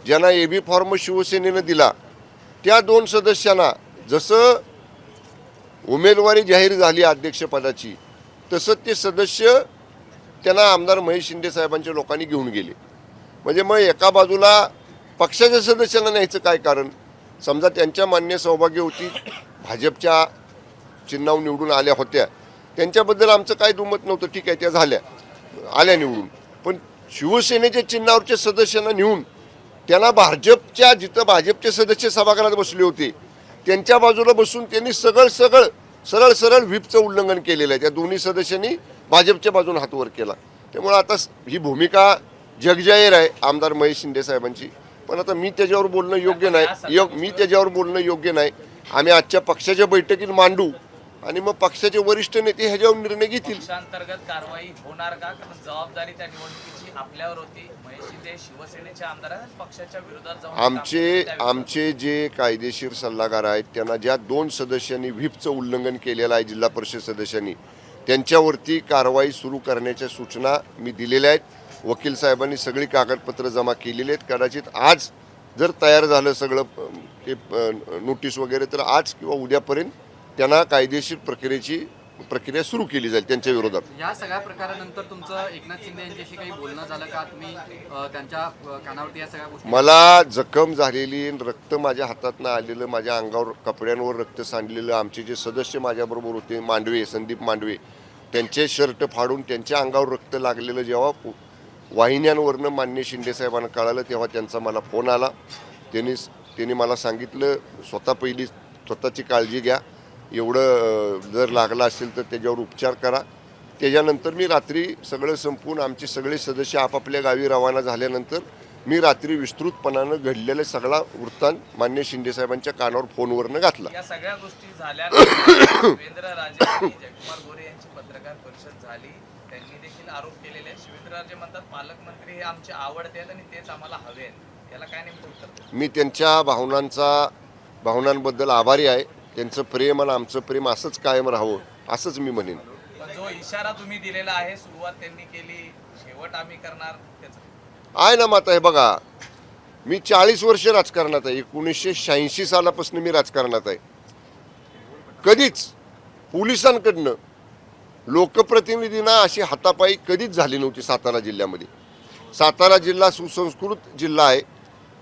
ज्यांना एबी फॉर्म शिवसेनेनं दिला, त्या 2 सदस्यांना जसं उमेदवारी जाहीर झाली अध्यक्षपदाची तसं ते सदस्य त्यांना आमदार महेश शिंदे साहेबांच्या लोकांनी घेऊन गेले. म्हणजे मग एका बाजूला पक्षाच्या सदस्यांना न्यायचं काय कारण? समजा त्यांच्या मान्य सौभाग्यवती भाजपच्या चिन्हावर निवडून आल्या होत्या, त्यांच्याबद्दल आमचं काय दुमत नव्हतं, ठीक आहे, त्या आल्या निवडून. पण शिवसेनेच्या चिन्हावरच्या सदस्यांना नेऊन त्यांना भाजपच्या, जिथं भाजपचे सदस्य सभागृहात बसले होते त्यांच्या बाजूला बसून त्यांनी सरळ व्हीपचं उल्लंघन केलेलं आहे. त्या दोन्ही सदस्यांनी भाजपच्या बाजून हात वर केला. त्यामुळे आता ही भूमिका जगजाहीर आहे आमदार महेश शिंदे साहेबांची. पण आता मी त्याच्यावर बोलणं योग्य नाही. मी त्याच्यावर बोलणं योग्य नाही. आम्ही आजच्या पक्षाच्या बैठकीत मांडू आणि मग पक्षाचे वरिष्ठ नेते ह्याच्यावर निर्णय घेतील. पक्षांतर्गत कारवाई होणार का? कारण जबाबदारी त्या निवडणुकीची आपल्यावर होती. महेश शिंदे शिवसेनेचे आमदार आहेत, पक्षाच्या विरोधात जाऊन आमचे जे कायदेशीर सल्लागार आहेत त्यांना ज्या 2 सदस्यांनी व्हीपचं उल्लंघन केलेलं आहे जिल्हा परिषद सदस्यांनी, त्यांच्यावरती कारवाई सुरू करण्याच्या सूचना मी दिलेल्या आहेत. वकील साहेबांनी सगळी कागदपत्र जमा केलेली आहेत. कदाचित आज जर तयार झालं सगळं ते नोटीस वगैरे तर आज किंवा उद्यापर्यंत त्यांना कायदेशीर प्रक्रिया सुरू केली जाईल त्यांच्या विरोधात. या सगळ्या प्रकारानंतर तुमचं एकनाथ शिंदे यांच्याशी काही बोलणं झालं का? तुम्ही त्यांच्या कानावरती या सगळ्या गोष्टी? मला जखम झालेली, रक्त माझ्या हातातनं आलेलं, माझ्या अंगावर कपड्यांवर रक्त सांडलेलं, आमचे जे सदस्य माझ्याबरोबर होते मांडवे, संदीप मांडवे, त्यांचे शर्ट फाडून त्यांच्या अंगावर रक्त लागलेलं जेव्हा वाहिन्यांवरनं माननीय शिंदेसाहेबांना कळालं तेव्हा त्यांचा मला फोन आला. त्यांनी मला सांगितलं स्वतःची काळजी घ्या, एवढं जर लागलं असेल तर त्याच्यावर उपचार करा. त्याच्यानंतर मी रात्री सगळं संपवून आमचे सगळे सदस्य आपापल्या गावी रवाना झाल्यानंतर मी रात्री विस्तृतपणानं घडलेला सगळा वृत्तांत माननीय शिंदेसाहेबांच्या कानावर फोनवरनं घातला. या सगळ्या गोष्टी झाल्यानंतर शिवेंद्रराजे आणि जयकुमार गोरे यांची पत्रकार परिषद झाली. त्यांनी देखील आरोप केलेले आहेत. शिवेंद्रराजे म्हणतात पालकमंत्री हे आमचे आवडते आहेत आणि तेच आम्हाला हवे आहेत. याला काय नेमकं उत्तर? मी त्यांच्या भावनांबद्दल आभारी आहे. त्यांचं प्रेम आणि आमचं प्रेम असंच कायम राहावं असंच मी म्हणेन. जो इशारा तुम्ही दिलेला आहे, सुरुवात त्यांनी केली, शेवट आम्ही करणार, त्याचं आहे ना माता. हे बघा, मी 40 वर्ष राजकारणात आहे. 1986 सालापासून मी राजकारणात आहे. कधीच पोलिसांकडनं लोकप्रतिनिधींना अशी हातापायी कधीच झाली नव्हती सातारा जिल्ह्यामध्ये. सातारा जिल्हा सुसंस्कृत जिल्हा आहे.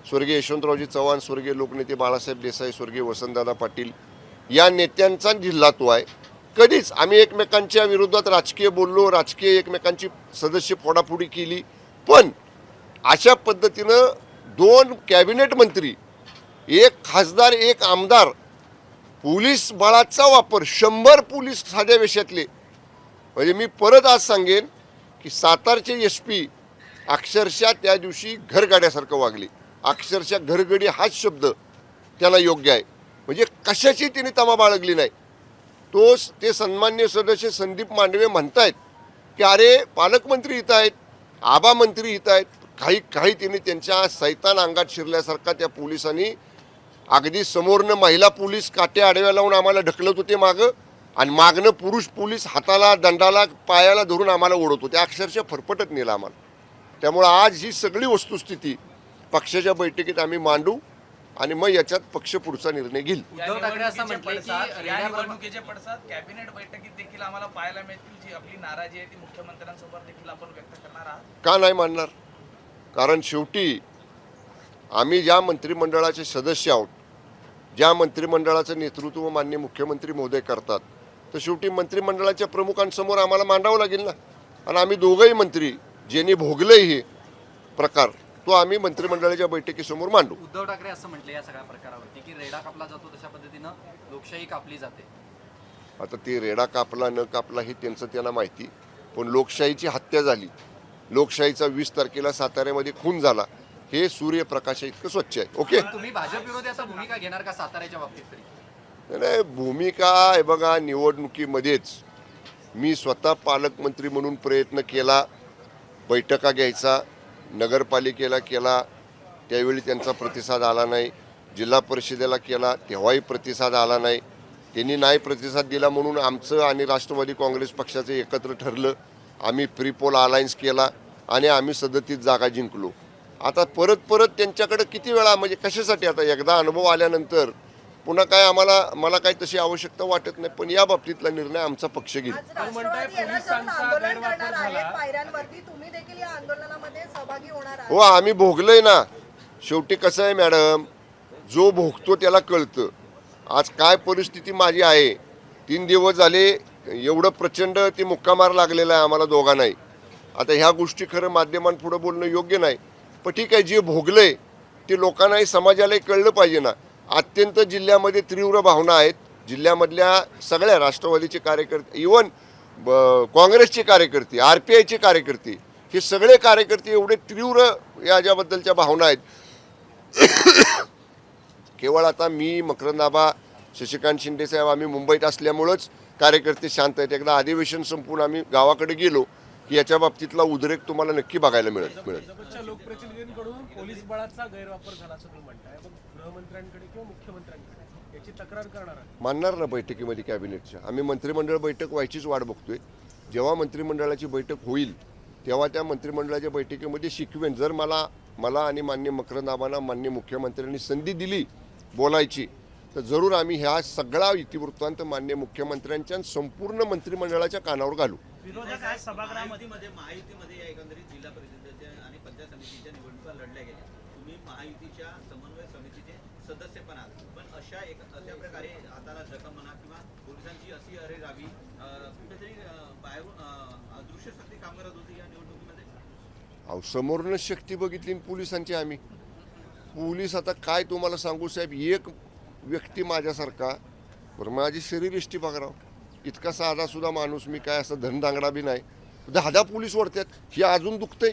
स्वर्गीय यशवंतरावजी चव्हाण, स्वर्गीय लोकनेते बाळासाहेब देसाई, स्वर्गीय वसंतदादा पाटील या नेत्यांचा जिल्हा तो आहे. कधीच आम्ही एकमेकांच्या विरोधात राजकीय बोललो, राजकीय एकमेकांची सदस्य फोडाफोडी केली, पण अशा पद्धतीनं 2 कॅबिनेट मंत्री, 1 खासदार, 1 आमदार, पोलीस बळाचा वापर, 100 पोलीस साध्या वेशातले, म्हणजे मी परत आज सांगेन की सातारचे SP अक्षरशः त्या दिवशी घरगाड्यासारखं वागले. अक्षरशः घरगडी हाच शब्द त्याला योग्य आहे. म्हणजे कशाची तिने तमा बाळगली नाही. ते सन्मान्य सदस्य संदीप मांडवे म्हणतायत की अरे पालकमंत्री इथं आहेत, आबा मंत्री इथं आहेत. काही तिने त्यांच्या सैतान अंगात शिरल्यासारखा त्या पोलिसांनी अगदी समोरनं महिला पोलीस काट्या आडव्या लावून आम्हाला ढकलत होते मागं, आणि मागणं पुरुष पोलीस हाताला, दंडाला, पायाला धरून आम्हाला ओढत होते. अक्षरशः फरफटत नेलं आम्हाला. त्यामुळं आज ही सगळी वस्तुस्थिती पक्षाच्या बैठकीत आम्ही मांडू आणि मग याच्यात पक्ष पुढचा निर्णय घेईल. उद्धव ठाकरे असं म्हटले की या निवडणुकीचे पडसाद कॅबिनेट बैठकीत देखील आम्हाला पाहायला मिळतील. जी आपली नाराजी आहे ती मुख्यमंत्र्यांसोबत देखील आपण व्यक्त करणार आहात. का नाही मानणार? कारण शेवटी आम्ही ज्या मंत्रिमंडळाचे सदस्य आहोत, ज्या मंत्रिमंडळाचं नेतृत्व माननीय मुख्यमंत्री महोदय करतात, तर शेवटी मंत्रिमंडळाच्या प्रमुखांसमोर आम्हाला मांडावं लागेल ना. आणि आम्ही दोघंही मंत्री ज्यांनी भोगले हे प्रकार तो आम्ही मंत्रिमंडळाच्या बैठकीसमोर मांडू. उद्धव ठाकरे असं म्हटले या सगळ्या प्रकारावरती की रेडा कापला जातो तशा पद्धतीनं लोकशाही कापली जाते. आता ते रेडा कापला न कापला हे त्यांना माहिती, पण लोकशाहीची हत्या झाली, लोकशाहीचा 20 तारखेला साताऱ्यामध्ये खून झाला, हे सूर्यप्रकाशा इतकं स्वच्छ आहे. ओके, तुम्ही भाजप विरोधी असं भूमिका घेणार का साताऱ्याच्या बाबतीत तरी? नाही, भूमिका हे बघा, निवडणुकीमध्येच मी स्वतः पालकमंत्री म्हणून प्रयत्न केला, बैठका घ्यायचा, नगरपालिकेला केला, त्यावेळी त्यांचा प्रतिसाद आला नाही. जिल्हा परिषदेला केला, तेव्हाही प्रतिसाद आला नाही. त्यांनी नाही प्रतिसाद दिला म्हणून आमचं आणि राष्ट्रवादी काँग्रेस पक्षाचं एकत्र ठरलं. आम्ही प्रीपोल अलायन्स केला आणि आम्ही 37 जागा जिंकलो. आता परत त्यांच्याकडे किती वेळा, म्हणजे कशासाठी? आता एकदा अनुभव आल्यानंतर पुन्हा काय मला काही तशी आवश्यकता वाटत नाही. पण या बाबतीतला निर्णय आमचा पक्ष घेईल. हो, आम्ही भोगलोय ना. शेवटी कसं आहे मॅडम, जो भोगतो त्याला कळतं. आज काय परिस्थिती माझी आहे, 3 दिवस झाले एवढं प्रचंड ते मुक्कामार लागलेला आहे आम्हाला दोघांनाही. आता ह्या गोष्टी खरं माध्यमांपुढं बोलणं योग्य नाही, पण ठीक आहे, जे भोगलंय ते लोकांनाही समाजालाही कळलं पाहिजे ना. अत्यंत जिल्ह्यामध्ये तीव्र भावना आहेत. जिल्ह्यामधल्या सगळ्या राष्ट्रवादीचे कार्यकर्ते, इवन काँग्रेसचे कार्यकर्ते, RPIचे कार्यकर्ते, हे सगळे कार्यकर्ते एवढे तीव्र याच्याबद्दलच्या भावना आहेत. केवळ आता मी, मकरंदाबा, शशिकांत शिंदे साहेब आम्ही मुंबईत असल्यामुळंच कार्यकर्ते शांत आहेत. एकदा अधिवेशन संपून आम्ही गावाकडे गेलो की याच्या बाबतीतला उद्रेक तुम्हाला नक्की बघायला मिळेल. भाजपच्या लोकप्रतिनिधींकडून पोलीस बळाचा गैरवापर झाला असं तुम्ही म्हणताय, मग गृहमंत्र्यांकडे किंवा मुख्यमंत्र्यांकडे याची तक्रार करणार आहे? मानणार ना बैठकीमध्ये कॅबिनेटच्या. आम्ही मंत्रिमंडळ बैठक व्हायचीच वाट बघतोय. जेव्हा मंत्रिमंडळाची बैठक होईल तेव्हा त्या मंत्रिमंडळाच्या बैठकीमध्ये शिकवेन. जर मला आणि माननीय मकरंदाबांना माननीय मुख्यमंत्र्यांनी संधी दिली बोलायची तर जरूर आम्ही ह्या सगळा इतिवृत्तांत माननीय मुख्यमंत्र्यांच्या संपूर्ण मंत्रिमंडळाच्या कानावर घालू. विरोधक आज सभागृहामध्ये महायुतीमध्ये या एकंदरीत जिल्हा परिषदेच्या आणि पंचायत समितीच्या निवडणुका लढल्या गेल्या. तुम्ही महायुतीच्या समन्वय समितीचे सदस्य पण आहात, पण अशा प्रकारे हाताला जखम म्हणा किंवा पोलिसांची अशी अरेरावी कुठेतरी बाहेरून अदृश्य शक्ती काम करत होती या निवडणुकीमध्ये. अहो, समोरनं शक्ती बघितली पोलिसांची. आम्ही पोलीस आता काय तुम्हाला सांगू साहेब, एक व्यक्ती माझ्यासारखा, बरं माझी शरीर एष्टी बघाव, इतका साधा सुद्धा माणूस मी, काय असं धनदांगडा बी नाही. 10 पोलीस ओढतात, ही अजून दुखतंय.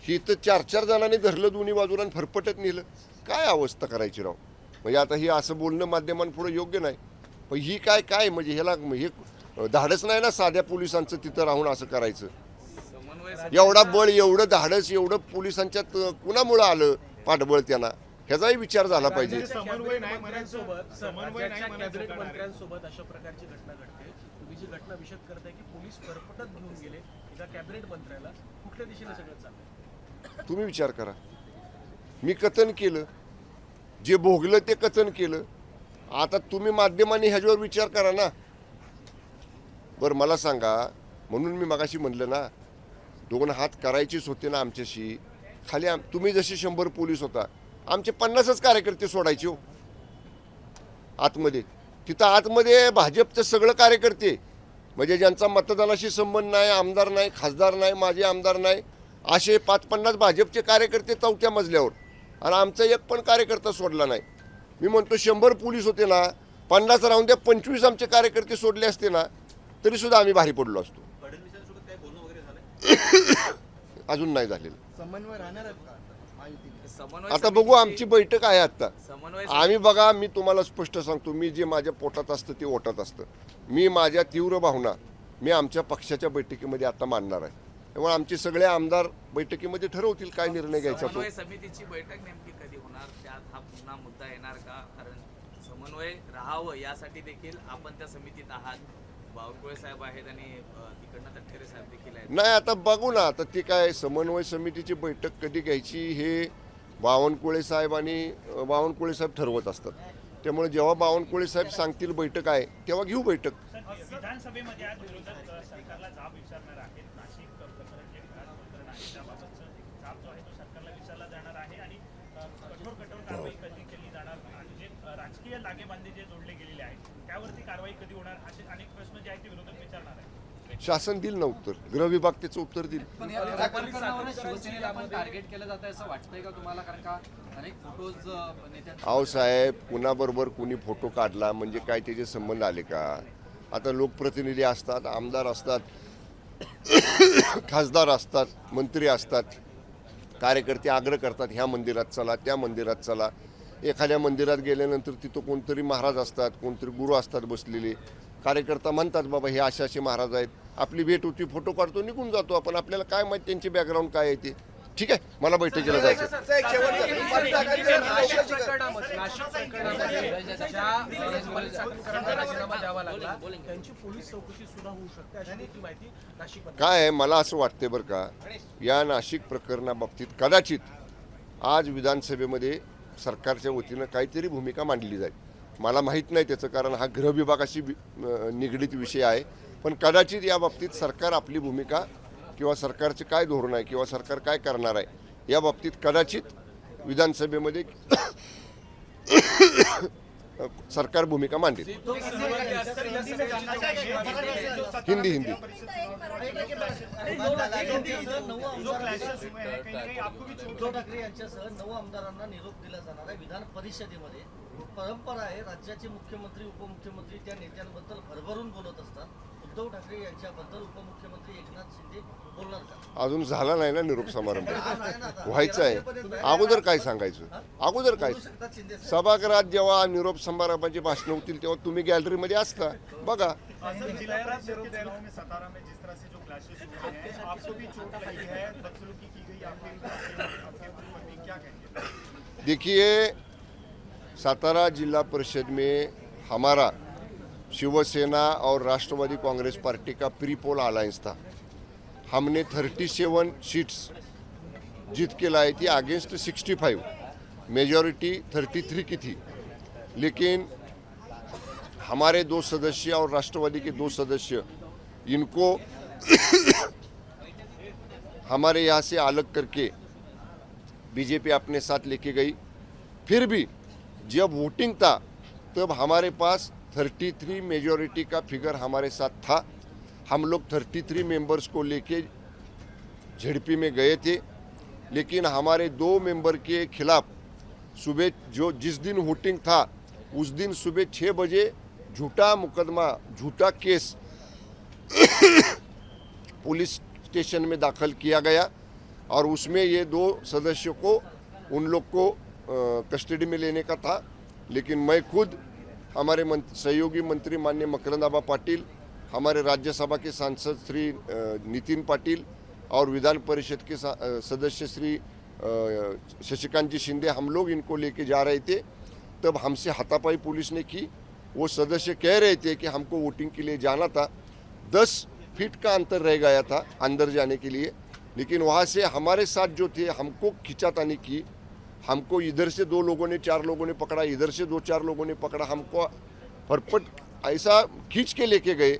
ही तर 4 जणांनी धरलं दोन्ही बाजूला आणि फरफटत नेलं. काय अवस्था करायची राव. म्हणजे आता ही असं बोलणं माध्यमांपुढे योग्य नाही. पण ही काय म्हणजे ह्याला हे धाडस नाही ना साध्या पोलिसांचं तिथं राहून असं करायचं. एवढा बळ, एवढं धाडस, एवढं पोलिसांच्यात कुणामुळं आलं पाठबळ त्यांना, ह्याचाही विचार झाला पाहिजे. समन्वय मंत्र्यांसोबत अशा प्रकारची घटना घडते. तुम्ही जी घटना विशद करताय की पोलीस फरफटत घेऊन गेले एका कॅबिनेट मंत्र्याला, कुठल्या दिशेने सगळं चाललंय? तुम्ही विचार करा. मी कथन केलं, जे भोगलं ते कथन केलं. आता तुम्ही माध्यमांनी ह्याच्यावर विचार करा ना. बरं मला सांगा, म्हणून मी मगाशी म्हणलं ना 2 हात करायचीच होते ना आमच्याशी. खाली तुम्ही जसे 100 पोलीस होता, आमचे 50च कार्यकर्ते सोडायचे हो आतमध्ये. तिथं आतमध्ये भाजपचे सगळं कार्यकर्ते, म्हणजे ज्यांचा मतदानाशी संबंध नाही, आमदार नाही, खासदार नाही, माझे आमदार नाही, असे 5-50 भाजपचे कार्यकर्ते 4थ्या मजल्यावर. आणि आमचा एक पण कार्यकर्ता सोडला नाही. मी म्हणतो 100 पोलीस होते ना, 50 राहून द्या, 25 आमचे कार्यकर्ते सोडले असते ना तरी सुद्धा आम्ही भारी पडलो असतो. फडणवीसांसोबत काही बोलणं वगैरे झालंय? अजून नाही झालेलं. समन्वय राहणार आहेत का? आता बघू, आमची बैठक आहे आता. समन्वय आम्ही बघा, मी तुम्हाला स्पष्ट सांगतो, मी जे माझ्या पोटात असतं ते ओटात असतं. मी माझ्या तीव्र भावना मी आमच्या पक्षाच्या बैठकीमध्ये आता मांडणार आहे. त्यामुळे आमचे सगळे आमदार बैठकीमध्ये ठरवतील काय निर्णय घ्यायचा तो. समन्वय समितीची बैठक नेमकी कधी होणार? त्यात हा पुन्हा मुद्दा येणार का? कारण समन्वय राहावं यासाठी देखील आपण त्या समितीत आहात. बावनकुळे साहेब आहेत आणि तिकडनं तटकरे साहेब देखील आहेत. नाही, आता बघू ना. आता ती काय समन्वय समितीची बैठक कधी घ्यायची हे बावनकुळे साहेब ठरवत असतात. त्यामुळे जेव्हा बावनकुळे साहेब सांगतील बैठक आहे तेव्हा घेऊ बैठक. विधानसभेमध्ये आज विरोधक सरकारला जाब विचारणार आहेत. नाशिक प्रकरण जे प्रकरण आहे त्याबाबतचं जाब जो आहे तो सरकारला विचारला जाणार आहे आणि कठोर कारवाई कधी केली जाणार आणि जे राजकीय लागेबांधे जे जोडले गेलेले आहेत त्यावरती कारवाई कधी होणार असे अनेक प्रश्न जे आहेत ते विरोधक विचारणार आहेत. शासन देईल ना उत्तर, गृह विभाग त्याचं उत्तर देईल. पण या प्रकरणावर शिवसेनेला पण टार्गेट केलं जात आहे असं वाटतंय का तुम्हाला? कारण का अनेक फोटोज नेत्यांचे. अहो साहेब, कुणाबरोबर कुणी फोटो काढला म्हणजे काय त्याचे संबंध आले का? आता लोकप्रतिनिधी असतात, आमदार असतात, खासदार असतात, मंत्री असतात, कार्यकर्ते आग्रह करतात ह्या मंदिरात चला, त्या मंदिरात चला. एखाद्या मंदिरात गेल्यानंतर तिथं कोणतरी महाराज असतात, कोणतरी गुरु असतात बसलेले. कार्यकर्ता म्हणतात बाबा हे असे महाराज आहेत, आपली भेट होती, फोटो काढतो, निघून जातो आपण. आपल्याला काय माहिती त्यांची बॅकग्राऊंड काय आहे ते. ठीक आहे, मला बैठकीला जायचं. काय आहे, मला असं वाटतंय बरं का, या नाशिक प्रकरणाबाबतीत कदाचित आज विधानसभेमध्ये सरकारच्या वतीनं काहीतरी भूमिका मांडली जाईल. मला माहीत नाही त्याचं, कारण हा गृह विभागाशी निगडीत विषय आहे. पण कदाचित या बाबतीत सरकार आपली भूमिका किंवा सरकारचे काय धोरण आहे किंवा सरकार काय करणार आहे या बाबतीत कदाचित विधानसभेमध्ये सरकार भूमिका मांडेल. हिंदी उद्धव ठाकरे यांच्यासह 9 आमदारांना निरोप दिला जाणार आहे. विधान परिषदेमध्ये परंपरा आहे, राज्याचे मुख्यमंत्री उपमुख्यमंत्री त्या नेत्यांबद्दल भरभरून बोलत असतात. उद्धव ठाकरे यांच्याबद्दल उपमुख्यमंत्री एकनाथ शिंदे बोलणार का? अजून झाला नाही ना निरोप समारंभ, नाही ना आता. व्हायचं आहे. अगोदर काय सांगायचं, अगोदर काय बोलू शकतात शिंदे साहेब. सभागृहात जेव्हा निरोप समारंभाची भाषणं होतील तेव्हा तुम्ही गॅलरीमध्ये असता बघा. देखिए, सातारा जिला परिषद में हमारा शिवसेना और राष्ट्रवादी कांग्रेस पार्टी का प्री पोल अलायंस था. हमने 37 सीट्स जीत के लाई थी अगेंस्ट 65, मेजॉरिटी 33 की थी. लेकिन हमारे 2 सदस्य और राष्ट्रवादी के 2 सदस्य इनको हमारे यहाँ से अलग करके बीजेपी अपने साथ लेके गई. फिर भी जब वोटिंग था तब हमारे पास 33 मेजॉरिटी का फिगर हमारे साथ था. हम लोग 33 मेंबर्स को लेके झड़पी में गए थे. लेकिन हमारे 2 मेंबर के खिलाफ सुबह जिस दिन वोटिंग था उस दिन सुबह 6 बजे झूठा मुकदमा, झूठा केस पुलिस स्टेशन में दाखिल किया गया और उसमें ये 2 सदस्यों को उन लोग को कस्टडी में लेने का था. लेकिन मैं खुद, हमारे सहयोगी मंत्री माननीय मकरंद आबा पाटिल, हमारे राज्यसभा के सांसद श्री नितिन पाटिल और विधान परिषद के सदस्य श्री शशिकांत जी शिंदे, हम लोग इनको लेके जा रहे थे. तब हमसे हाथापाई पुलिस ने की. वो सदस्य कह रहे थे कि हमको वोटिंग के लिए जाना था, 10 फीट का अंतर रह गया था अंदर जाने के लिए. लेकिन वहाँ से हमारे साथ जो थे हमको खींचातानी की. हमको इधर से 2 लोगों ने 4 लोगों ने पकड़ा, इधर से 2-4 लोगों ने पकड़ा. हमको फरफट ऐसा खींच के लेके गए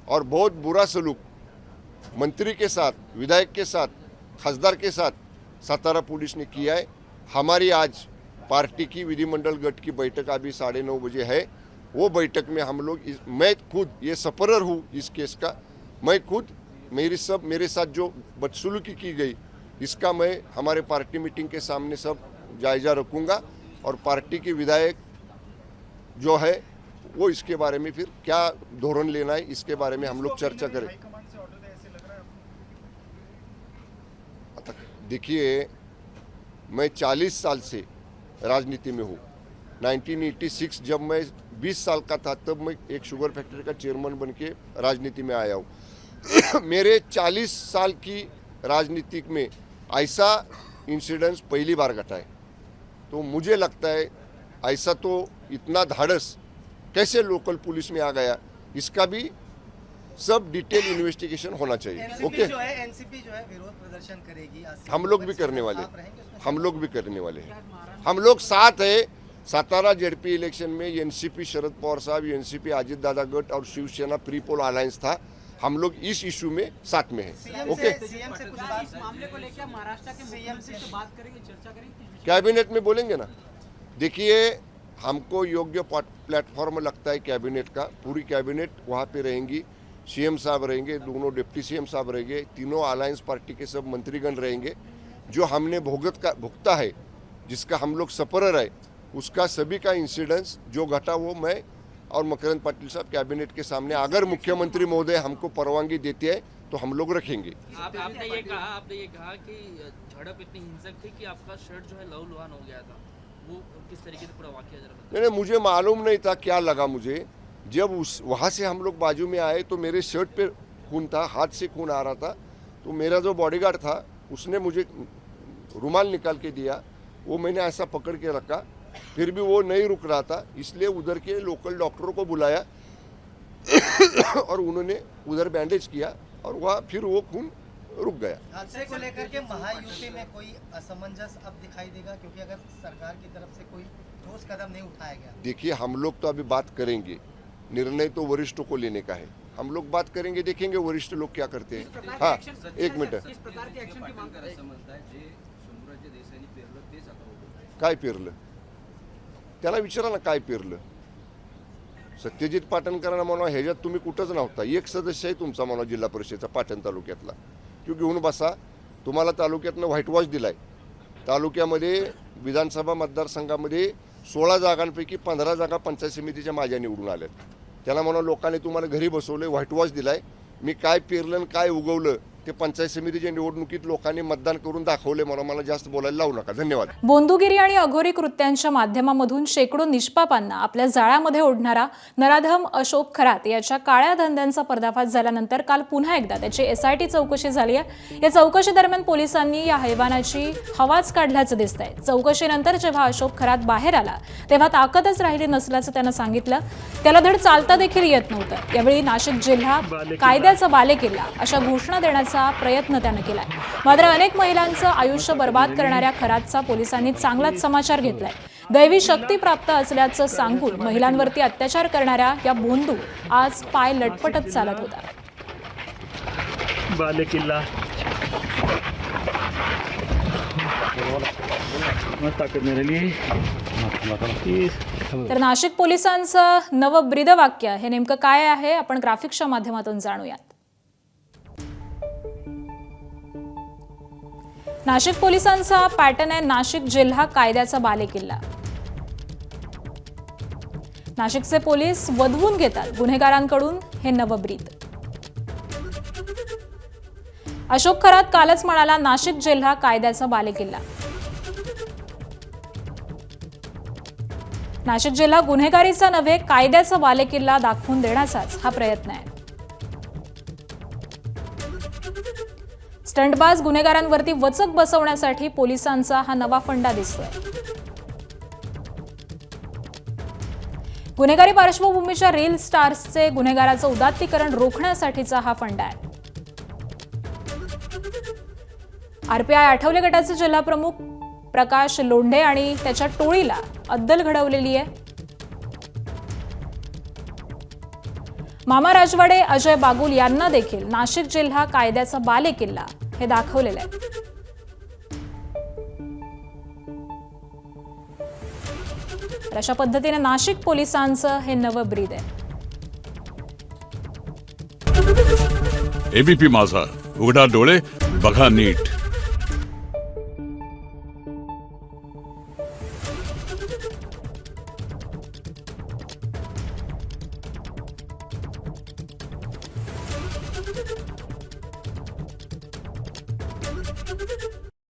और बहुत बुरा सलूक मंत्री के साथ, विधायक के साथ, खासदार के साथ सातारा पुलिस ने किया है. हमारी आज पार्टी की विधिमंडल गट की बैठक अभी 9:30 बजे है. वो बैठक में हम लोग मैं खुद ये सफरर हूँ इस केस का. मैं खुद मेरे साथ जो बदसलूकी की गई इसका मैं हमारे पार्टी मीटिंग के सामने सब जायजा रखूँगा और पार्टी के विधायक जो है वो इसके बारे में फिर क्या धोरण लेना है इसके बारे में हम लोग चर्चा करें. देखिए, मैं 40 साल से राजनीति में हूँ. 1986 जब मैं 20 साल का था तब मैं एक शुगर फैक्ट्री का चेयरमैन बन के राजनीति में आया हूँ. मेरे 40 साल की राजनीति में ऐसा इंसिडेंस पहली बार घटा है. तो मुझे लगता है ऐसा तो इतना धाड़स कैसे लोकल पुलिस में आ गया, इसका भी सब डिटेल इन्वेस्टिगेशन होना चाहिए. ओके, एनसीपी जो है विरोध प्रदर्शन करेगी. हम लोग भी करने वाले, हम लोग भी करने वाले हैं. हम लोग साथ है. सातारा जेडपी इलेक्शन में एनसीपी शरद पवार साहब, एनसीपी अजित दादा गट और शिवसेना प्री पोल अलायंस था. हम लोग इस इशू में साथ में हैं. ओके, कैबिनेट में बोलेंगे ना. देखिए, हमको योग्य प्लेटफॉर्म लगता है कैबिनेट का. पूरी कैबिनेट वहाँ पे रहेंगी. सीएम साहब रहेंगे, दोनों डिप्टी सीएम साहब रहेंगे, तीनों अलायंस पार्टी के सब मंत्रीगण रहेंगे. जो हमने भुगता है, जिसका हम लोग सफरर है, उसका सभी का इंसिडेंस जो घटा वो मैं और मकरंद पाटिल साहब कैबिनेट के सामने, अगर मुख्यमंत्री महोदय हमको परवानगी देते हैं तो हम लोग रखेंगे. आपने ये कहा कि झड़प इतनी हिंसक थी कि आपका शर्ट जो है लहूलुहान हो गया था. वो किस तरीके से पूरा वाकया जरा बताइए. नहीं, मुझे मालूम नहीं था क्या लगा मुझे. जब वहाँ से हम लोग बाजू में आए तो मेरे शर्ट पे खून था, हाथ से खून आ रहा था. तो मेरा जो बॉडीगार्ड था उसने मुझे रुमाल निकाल के दिया. वो मैंने ऐसा पकड़ के रखा. फिर भी वो नहीं रुक रहा था, इसलिए उधर के लोकल डॉक्टरों को बुलाया और उन्होंने उधर बैंडेज किया और वहाँ फिर वो खून रुक गया. हादसे को लेकर के महायुति में कोई असमंजस अब दिखाई देगा, क्योंकि अगर सरकार की तरफ से कोई ठोस कदम नहीं उठाया गया. देखिए, हम लोग तो अभी बात करेंगे. निर्णय तो वरिष्ठों को लेने का है. हम लोग बात करेंगे, देखेंगे वरिष्ठ लोग क्या करते हैं. हाँ, एक मिनट. काय पेरलं त्याला विचारा ना, काय पेरलं. सत्यजित पाटणकरांना म्हणा, ह्याच्यात तुम्ही कुठंच नव्हता. एक सदस्य आहे तुमचा म्हणा जिल्हा परिषदेचा पाटण तालुक्यातला, तो घेऊन बसा. तुम्हाला तालुक्यातनं व्हाईट वॉश दिलाय. तालुक्यामध्ये विधानसभा मतदारसंघामध्ये 16 जागांपैकी 15 जागा पंचायत समितीच्या माझ्या निवडून आल्यात. त्याला म्हणा लोकांनी तुम्हाला घरी बसवलं, व्हाईट वॉश दिलाय. मी काय पेरलं आणि काय उगवलं ते पंचायत समितीच्या निवडणुकीत लोकांनी मतदान करून दाखवले. म्हणून मला जास्त बोलायला लावू नका. धन्यवाद. बोंदुगिरी आणि अघोरी कृत्यांच्या माध्यमामधून शेकडो निष्पापांना आपल्या जाळ्यामध्ये ओढणारा नराधम अशोक खरात याच्या काळ्या धंद्यांचा पर्दाफाश झाल्यानंतर काल पुन्हा एकदा त्याची SIT चौकशी झाली आहे. या चौकशी दरम्यान पोलिसांनी या हैवानाची हवाच काढल्याचं दिसतंय. चौकशीनंतर जेव्हा अशोक खरात बाहेर आला तेव्हा ताकदच राहिली नसल्याचं त्यानं सांगितलं. त्याला धड चालता देखील येत नव्हतं. यावेळी नाशिक जिल्हा कायद्याचा बालेकिल्ला अशा घोषणा देण्याचा प्रयत्न त्यानं केलाय. मात्र अनेक महिलांचं आयुष्य बर्बाद करणाऱ्या खरातचा पोलिसांनी चांगलाच समाचार घेतलाय. दैवी शक्ती प्राप्त असल्याचं सांगून महिलांवरती अत्याचार करणाऱ्या या बोंदू आज पाय लटपटत चालत होता. बालेकिल्ला तर नाशिक पोलिसांचं नवं ब्रीदवाक्य हे नेमकं काय आहे आपण ग्राफिक्सच्या माध्यमातून जाणूयात. नाशिक पोलिसांचा पॅटर्न आहे नाशिक जिल्हा कायद्याचा बालेकिल्ला. नाशिकचे पोलीस वधवून घेतात गुन्हेगारांकडून हे नवं ब्रीद. अशोक खरात कालच म्हणाला नाशिक जिल्हा कायद्याचा बालेकिल्ला. नाशिक जिल्हा गुन्हेगारीचा नव्हे कायद्याचा बालेकिल्ला दाखवून देण्याचाच हा प्रयत्न आहे. स्टंटबाज गुन्हेगारांवरती वचक बसवण्यासाठी पोलिसांचा हा नवा फंडा दिसतोय. गुन्हेगारी पार्श्वभूमीच्या रील स्टार्सचे गुन्हेगाराचं उदात्तीकरण रोखण्यासाठीचा हा फंडा आहे. RPI आठवले गटाचे जिल्हा प्रमुख प्रकाश लोंढे आणि त्याच्या टोळीला अद्दल घडवलेली आहे. मामा राजवाडे अजय बागुल यांना देखील नाशिक जिल्हा कायद्याचा बालेकिल्ला हे दाखवलेलं आहे. तर अशा पद्धतीने नाशिक पोलिसांचं हे नवं ब्रीद आहे. ABP माझा, उघडा डोळे बघा नीट.